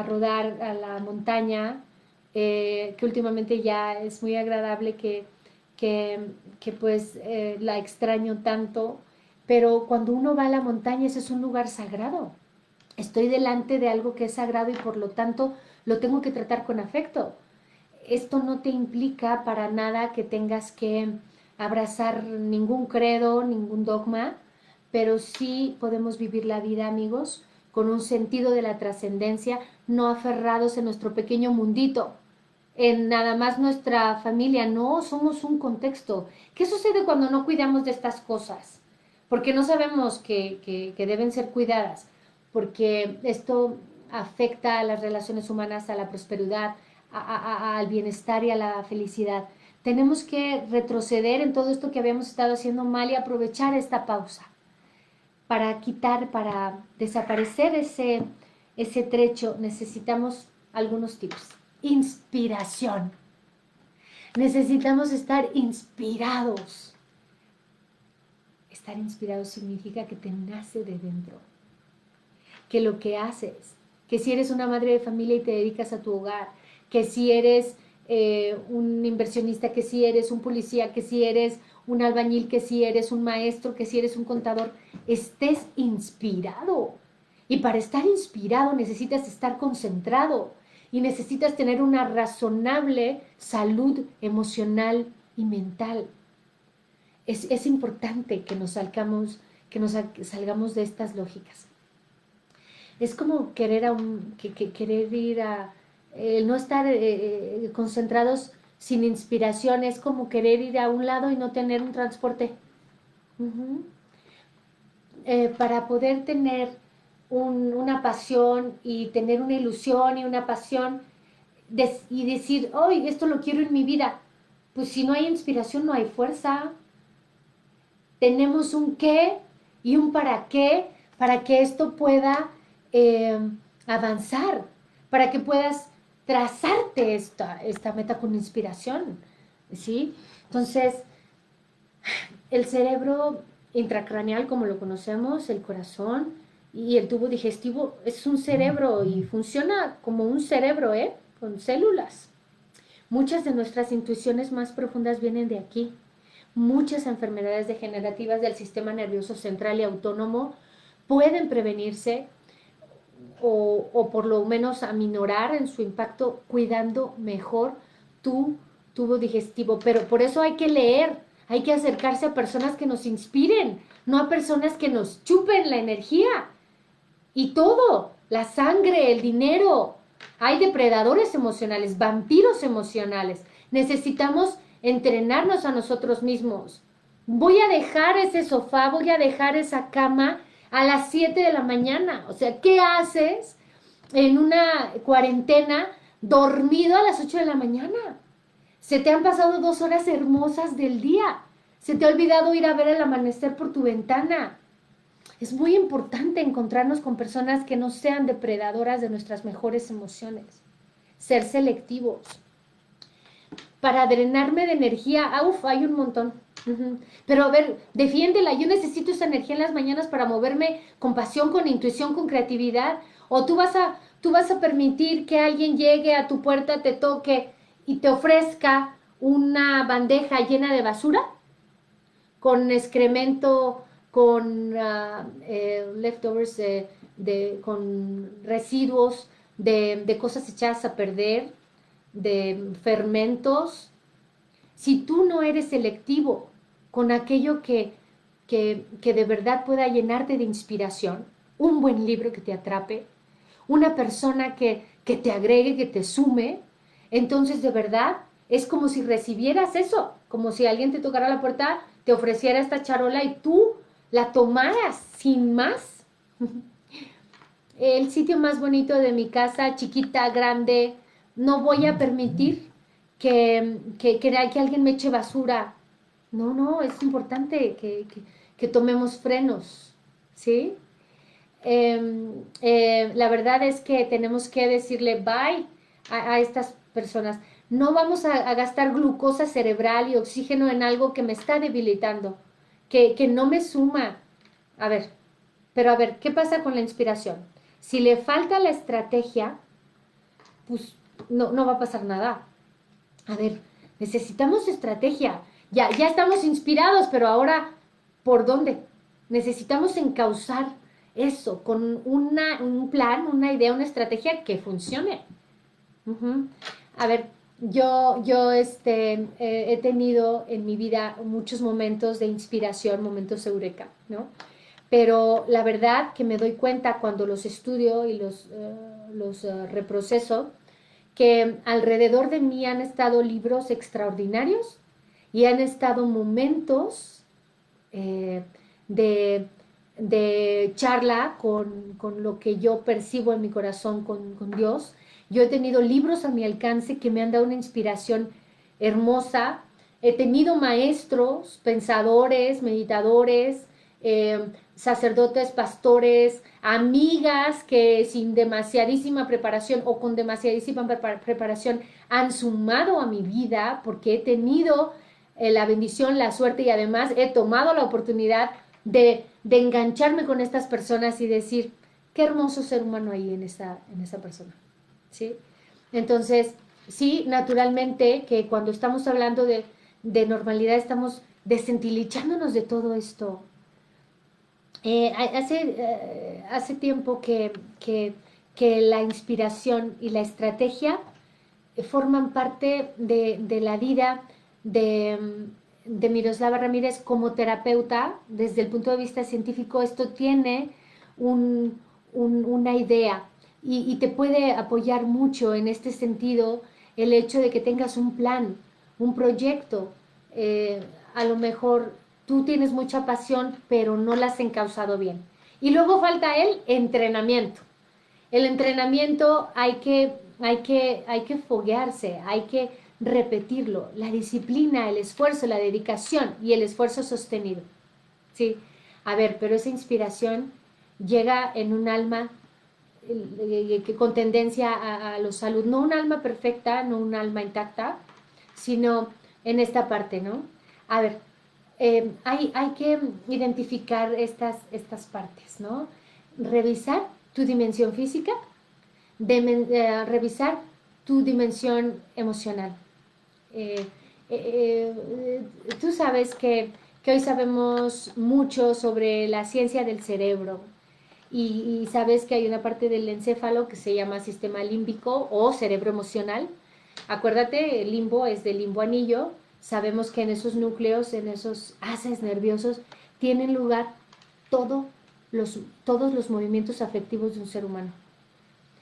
rodar a la montaña, que últimamente ya es muy agradable, que pues la extraño tanto, pero cuando uno va a la montaña, ese es un lugar sagrado. Estoy delante de algo que es sagrado y por lo tanto lo tengo que tratar con afecto. Esto no te implica para nada que tengas que abrazar ningún credo, ningún dogma, pero sí podemos vivir la vida, amigos, con un sentido de la trascendencia, no aferrados en nuestro pequeño mundito, en nada más nuestra familia. No, somos un contexto. ¿Qué sucede cuando no cuidamos de estas cosas? Porque no sabemos que deben ser cuidadas, porque esto afecta a las relaciones humanas, a la prosperidad, al bienestar y a la felicidad. Tenemos que retroceder en todo esto que habíamos estado haciendo mal y aprovechar esta pausa para quitar, para desaparecer ese trecho. Necesitamos algunos tips. Inspiración. Necesitamos estar inspirados. Estar inspirado significa que te nace de dentro, que lo que haces, que si eres una madre de familia y te dedicas a tu hogar, que si eres un inversionista, que si eres un policía, que si eres un albañil, que si eres un maestro, que si eres un contador, estés inspirado. Y para estar inspirado necesitas estar concentrado y necesitas tener una razonable salud emocional y mental. Es importante que nos salgamos de estas lógicas. Es como querer, querer ir a... no estar concentrados sin inspiración, es como querer ir a un lado y no tener un transporte. Para poder tener una pasión y tener una ilusión y una pasión y decir, hoy esto lo quiero en mi vida, pues si no hay inspiración no hay fuerza. Tenemos un qué y un para que esto pueda avanzar, para que puedas trazarte esta meta con inspiración, ¿sí? Entonces, el cerebro intracraneal, como lo conocemos, el corazón y el tubo digestivo, es un cerebro y funciona como un cerebro, con células. Muchas de nuestras intuiciones más profundas vienen de aquí. Muchas enfermedades degenerativas del sistema nervioso central y autónomo pueden prevenirse o por lo menos aminorar en su impacto cuidando mejor tu tubo digestivo. Pero por eso hay que leer, hay que acercarse a personas que nos inspiren, no a personas que nos chupen la energía y todo, la sangre, el dinero. Hay depredadores emocionales, vampiros emocionales. Necesitamos entrenarnos a nosotros mismos. Voy a dejar ese sofá, voy a dejar esa cama a las 7 de la mañana. O sea, ¿qué haces en una cuarentena dormido a las 8 de la mañana? Se te han pasado 2 horas hermosas del día. Se te ha olvidado ir a ver el amanecer por tu ventana. Es muy importante encontrarnos con personas que no sean depredadoras de nuestras mejores emociones. Ser selectivos. Para drenarme de energía, hay un montón. Pero a ver, defiéndela. Yo necesito esa energía en las mañanas para moverme con pasión, con intuición, con creatividad. O tú vas a permitir que alguien llegue a tu puerta, te toque y te ofrezca una bandeja llena de basura con excremento, con leftovers, con residuos de cosas echadas a perder, de fermentos. Si tú no eres selectivo con aquello que de verdad pueda llenarte de inspiración, un buen libro que te atrape, una persona que te agregue, que te sume, entonces de verdad es como si recibieras eso, como si alguien te tocara la puerta, te ofreciera esta charola y tú la tomaras sin más. El sitio más bonito de mi casa, chiquita, grande, no voy a permitir que alguien me eche basura. No, es importante que tomemos frenos, ¿sí? La verdad es que tenemos que decirle bye a estas personas. No vamos a gastar glucosa cerebral y oxígeno en algo que me está debilitando, que no me suma. Pero a ver, ¿qué pasa con la inspiración? Si le falta la estrategia, pues no va a pasar nada. A ver, necesitamos estrategia. Ya estamos inspirados, pero ahora, ¿por dónde? Necesitamos encauzar eso con un plan, una idea, una estrategia que funcione. A ver, yo he tenido en mi vida muchos momentos de inspiración, momentos eureka, ¿no? pero la verdad que me doy cuenta cuando los estudio y los reproceso, que alrededor de mí han estado libros extraordinarios y han estado momentos eh, de, de charla con lo que yo percibo en mi corazón con Dios. Yo he tenido libros a mi alcance que me han dado una inspiración hermosa. He tenido maestros, pensadores, meditadores, sacerdotes, pastores, amigas que sin demasiadísima preparación o con demasiadísima preparación han sumado a mi vida porque he tenido la bendición, la suerte y además he tomado la oportunidad de engancharme con estas personas y decir, qué hermoso ser humano hay en esa persona, ¿sí? Entonces, sí, naturalmente que cuando estamos hablando de normalidad estamos desentilichándonos de todo esto. Hace tiempo que la inspiración y la estrategia forman parte de la vida de, de Miroslava Ramírez como terapeuta. Desde el punto de vista científico, esto tiene una idea y te puede apoyar mucho en este sentido el hecho de que tengas un plan, un proyecto. A lo mejor tú tienes mucha pasión, pero no la has encauzado bien. Y luego falta el entrenamiento. El entrenamiento hay que foguearse, hay que repetirlo. La disciplina, el esfuerzo, la dedicación y el esfuerzo sostenido. ¿Sí? A ver, pero esa inspiración llega en un alma con tendencia a la salud. No un alma perfecta, no un alma intacta, sino en esta parte, ¿no? A ver, hay que identificar estas partes, ¿no? Revisar tu dimensión física, revisar tu dimensión emocional. Eh, Tú sabes que hoy sabemos mucho sobre la ciencia del cerebro y sabes que hay una parte del encéfalo que se llama sistema límbico o cerebro emocional. Acuérdate, el limbo es del limbo anillo. Sabemos que en esos núcleos, en esos haces nerviosos, tienen lugar todo todos los movimientos afectivos de un ser humano.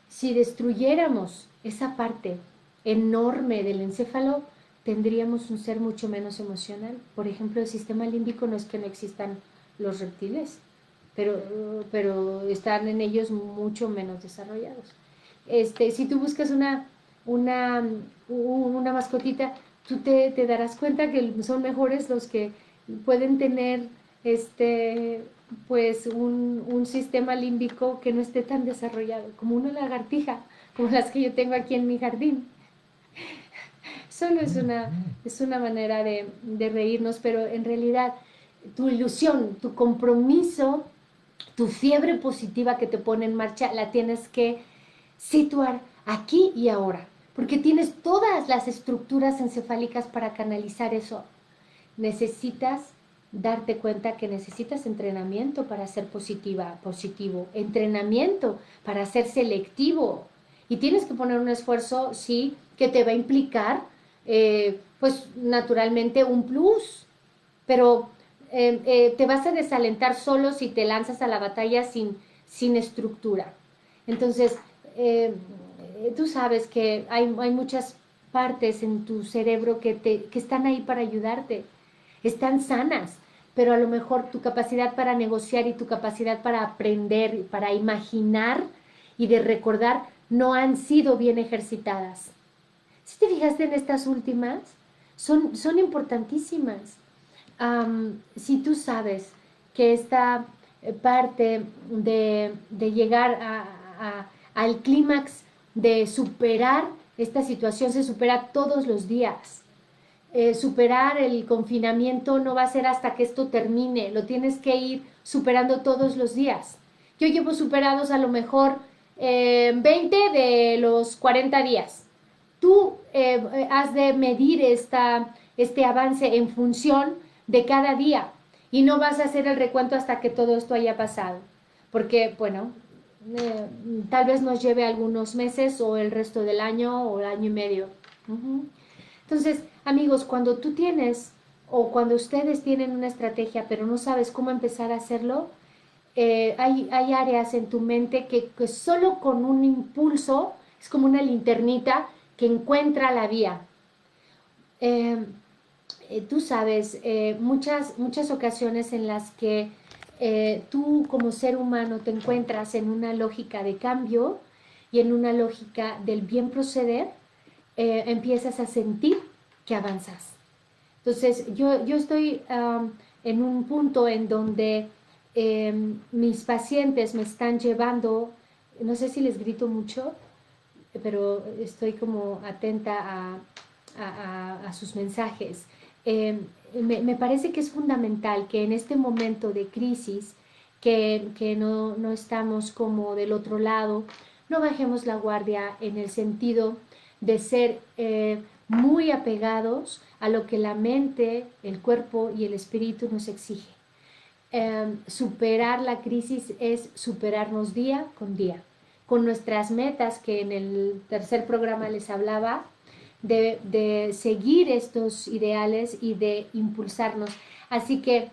Si destruyéramos esa parte enorme del encéfalo, tendríamos un ser mucho menos emocional. Por ejemplo, el sistema límbico no es que no existan los reptiles, pero están en ellos mucho menos desarrollados. Si tú buscas una mascotita, tú te darás cuenta que son mejores los que pueden tener pues un sistema límbico que no esté tan desarrollado, como una lagartija, como las que yo tengo aquí en mi jardín. Solo es una manera de reírnos, pero en realidad tu ilusión, tu compromiso, tu fiebre positiva que te pone en marcha, la tienes que situar aquí y ahora, porque tienes todas las estructuras encefálicas para canalizar eso. Necesitas darte cuenta que necesitas entrenamiento para ser positivo, entrenamiento para ser selectivo, y tienes que poner un esfuerzo, sí, que te va a implicar, pues naturalmente un plus, pero te vas a desalentar solo si te lanzas a la batalla sin estructura. Entonces, tú sabes que hay muchas partes en tu cerebro que están ahí para ayudarte, están sanas, pero a lo mejor tu capacidad para negociar y tu capacidad para aprender, para imaginar y de recordar no han sido bien ejercitadas. Si te fijaste en estas últimas, son importantísimas. Si tú sabes que esta parte de llegar al clímax de superar esta situación se supera todos los días. Superar el confinamiento no va a ser hasta que esto termine, lo tienes que ir superando todos los días. Yo llevo superados a lo mejor 20 de los 40 días. Tú has de medir este avance en función de cada día y no vas a hacer el recuento hasta que todo esto haya pasado, porque, bueno, tal vez nos lleve algunos meses o el resto del año o el año y medio. Entonces, amigos, cuando tú tienes o cuando ustedes tienen una estrategia pero no sabes cómo empezar a hacerlo, hay áreas en tu mente que solo con un impulso, es como una linternita que encuentra la vía. Eh, Tú sabes, muchas ocasiones en las que tú como ser humano te encuentras en una lógica de cambio y en una lógica del bien proceder, empiezas a sentir que avanzas. Entonces, yo estoy en un punto en donde mis pacientes me están llevando, no sé si les grito mucho, pero estoy como atenta a sus mensajes. Me parece que es fundamental que en este momento de crisis, que no estamos como del otro lado, no bajemos la guardia en el sentido de ser muy apegados a lo que la mente, el cuerpo y el espíritu nos exige. Superar la crisis es superarnos día con día, con nuestras metas que en el tercer programa les hablaba, de seguir estos ideales y de impulsarnos. Así que,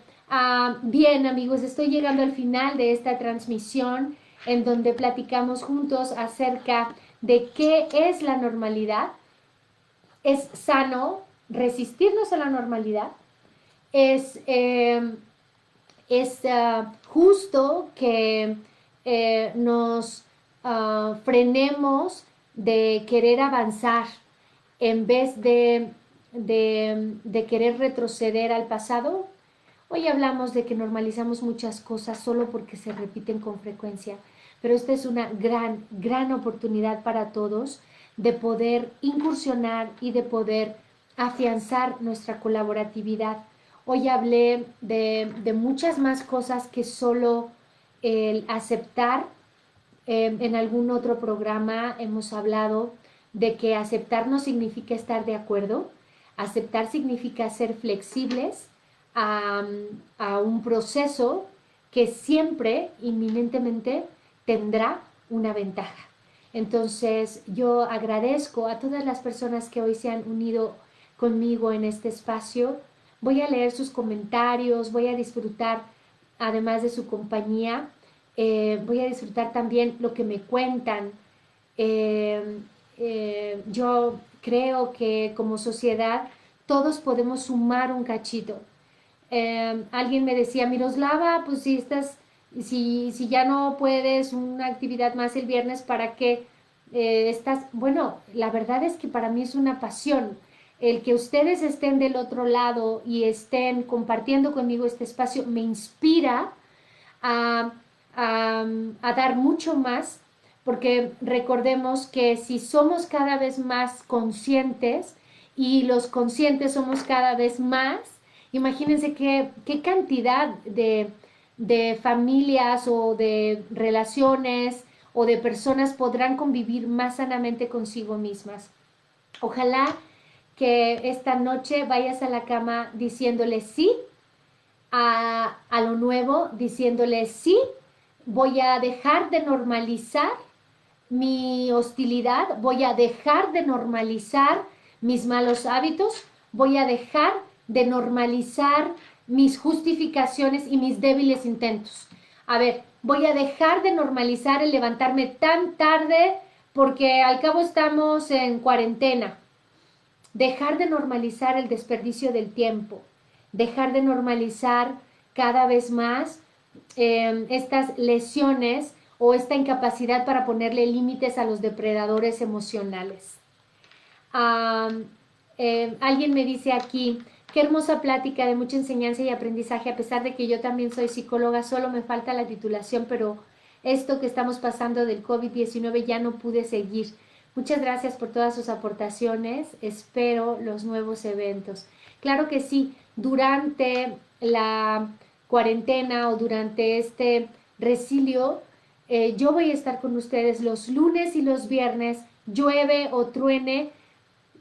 bien amigos, estoy llegando al final de esta transmisión en donde platicamos juntos acerca de qué es la normalidad. Es sano resistirnos a la normalidad, es... justo que nos frenemos de querer avanzar en vez de querer retroceder al pasado. Hoy hablamos de que normalizamos muchas cosas solo porque se repiten con frecuencia, pero esta es una gran oportunidad para todos de poder incursionar y de poder afianzar nuestra colaboratividad. Hoy hablé de muchas más cosas que solo el aceptar. En algún otro programa hemos hablado de que aceptar no significa estar de acuerdo, aceptar significa ser flexibles a, a un proceso que siempre, inminentemente, tendrá una ventaja. Entonces, yo agradezco a todas las personas que hoy se han unido conmigo en este espacio. Voy a leer sus comentarios, voy a disfrutar, además de su compañía, voy a disfrutar también lo que me cuentan. Eh, yo creo que como sociedad todos podemos sumar un cachito. Alguien me decía, Miroslava, pues si ya no puedes una actividad más el viernes, ¿para qué estás? Bueno, la verdad es que para mí es una pasión. El que ustedes estén del otro lado y estén compartiendo conmigo este espacio me inspira a, a dar mucho más, porque recordemos que si somos cada vez más conscientes y los conscientes somos cada vez más, imagínense qué cantidad de familias o de relaciones o de personas podrán convivir más sanamente consigo mismas. Ojalá que esta noche vayas a la cama diciéndole sí a lo nuevo, diciéndole sí, voy a dejar de normalizar mi hostilidad, voy a dejar de normalizar mis malos hábitos, voy a dejar de normalizar mis justificaciones y mis débiles intentos. A ver, voy a dejar de normalizar el levantarme tan tarde porque al cabo estamos en cuarentena. Dejar de normalizar el desperdicio del tiempo, dejar de normalizar cada vez más estas lesiones o esta incapacidad para ponerle límites a los depredadores emocionales. Alguien me dice aquí, qué hermosa plática de mucha enseñanza y aprendizaje, a pesar de que yo también soy psicóloga, solo me falta la titulación, pero esto que estamos pasando del COVID-19 ya no pude seguir. Muchas gracias por todas sus aportaciones, espero los nuevos eventos. Claro que sí, durante la cuarentena o durante este resilio, yo voy a estar con ustedes los lunes y los viernes, llueve o truene,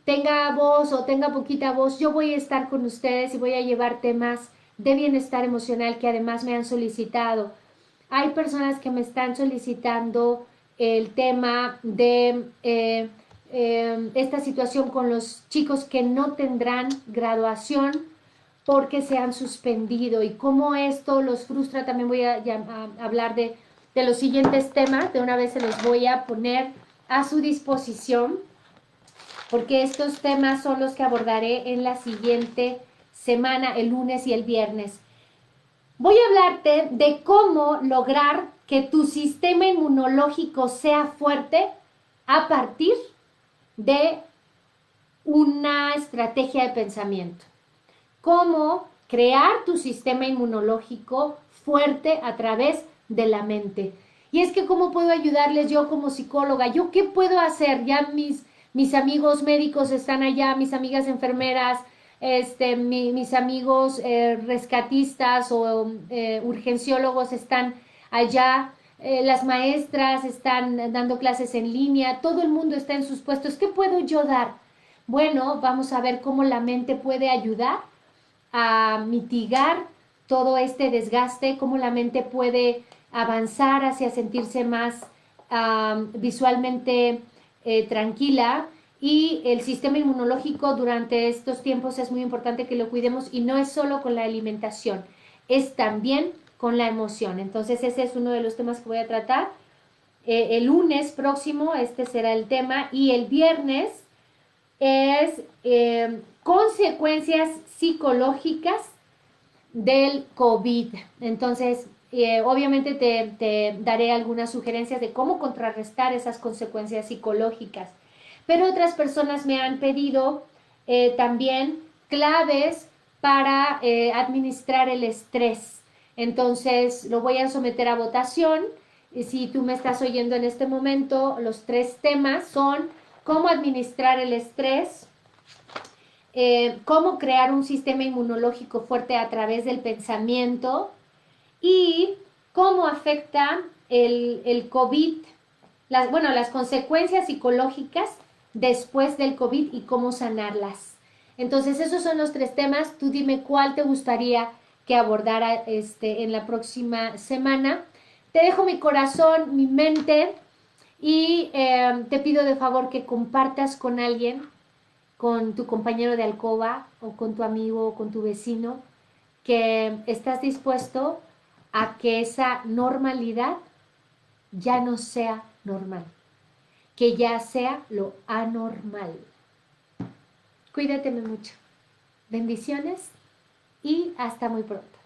tenga voz o tenga poquita voz, yo voy a estar con ustedes y voy a llevar temas de bienestar emocional que además me han solicitado. Hay personas que me están solicitando el tema de esta situación con los chicos que no tendrán graduación porque se han suspendido y cómo esto los frustra. También voy a hablar de los siguientes temas, de una vez se los voy a poner a su disposición, porque estos temas son los que abordaré en la siguiente semana, el lunes y el viernes. Voy a hablarte de cómo lograr que tu sistema inmunológico sea fuerte a partir de una estrategia de pensamiento. Cómo crear tu sistema inmunológico fuerte a través de la mente. Y es que cómo puedo ayudarles yo como psicóloga, yo qué puedo hacer, ya mis amigos médicos están allá, mis amigas enfermeras, mis amigos rescatistas o urgenciólogos están allá, las maestras están dando clases en línea, todo el mundo está en sus puestos. ¿Qué puedo yo dar? Bueno, vamos a ver cómo la mente puede ayudar a mitigar todo este desgaste, cómo la mente puede avanzar hacia sentirse más visualmente tranquila. Y el sistema inmunológico durante estos tiempos es muy importante que lo cuidemos, y no es solo con la alimentación, es también con la emoción. Entonces ese es uno de los temas que voy a tratar. El lunes próximo este será el tema, y el viernes es consecuencias psicológicas del COVID. Entonces, obviamente te daré algunas sugerencias de cómo contrarrestar esas consecuencias psicológicas. Pero otras personas me han pedido también claves para administrar el estrés. Entonces, lo voy a someter a votación. Si tú me estás oyendo en este momento, los 3 temas son cómo administrar el estrés, cómo crear un sistema inmunológico fuerte a través del pensamiento, y cómo afecta el COVID, las consecuencias psicológicas después del COVID y cómo sanarlas. Entonces, esos son los 3 temas. Tú dime cuál te gustaría que abordara en la próxima semana. Te dejo mi corazón, mi mente, y te pido de favor que compartas con alguien, con tu compañero de alcoba o con tu amigo o con tu vecino, que estás dispuesto a que esa normalidad ya no sea normal, que ya sea lo anormal. Cuídateme mucho. Bendiciones y hasta muy pronto.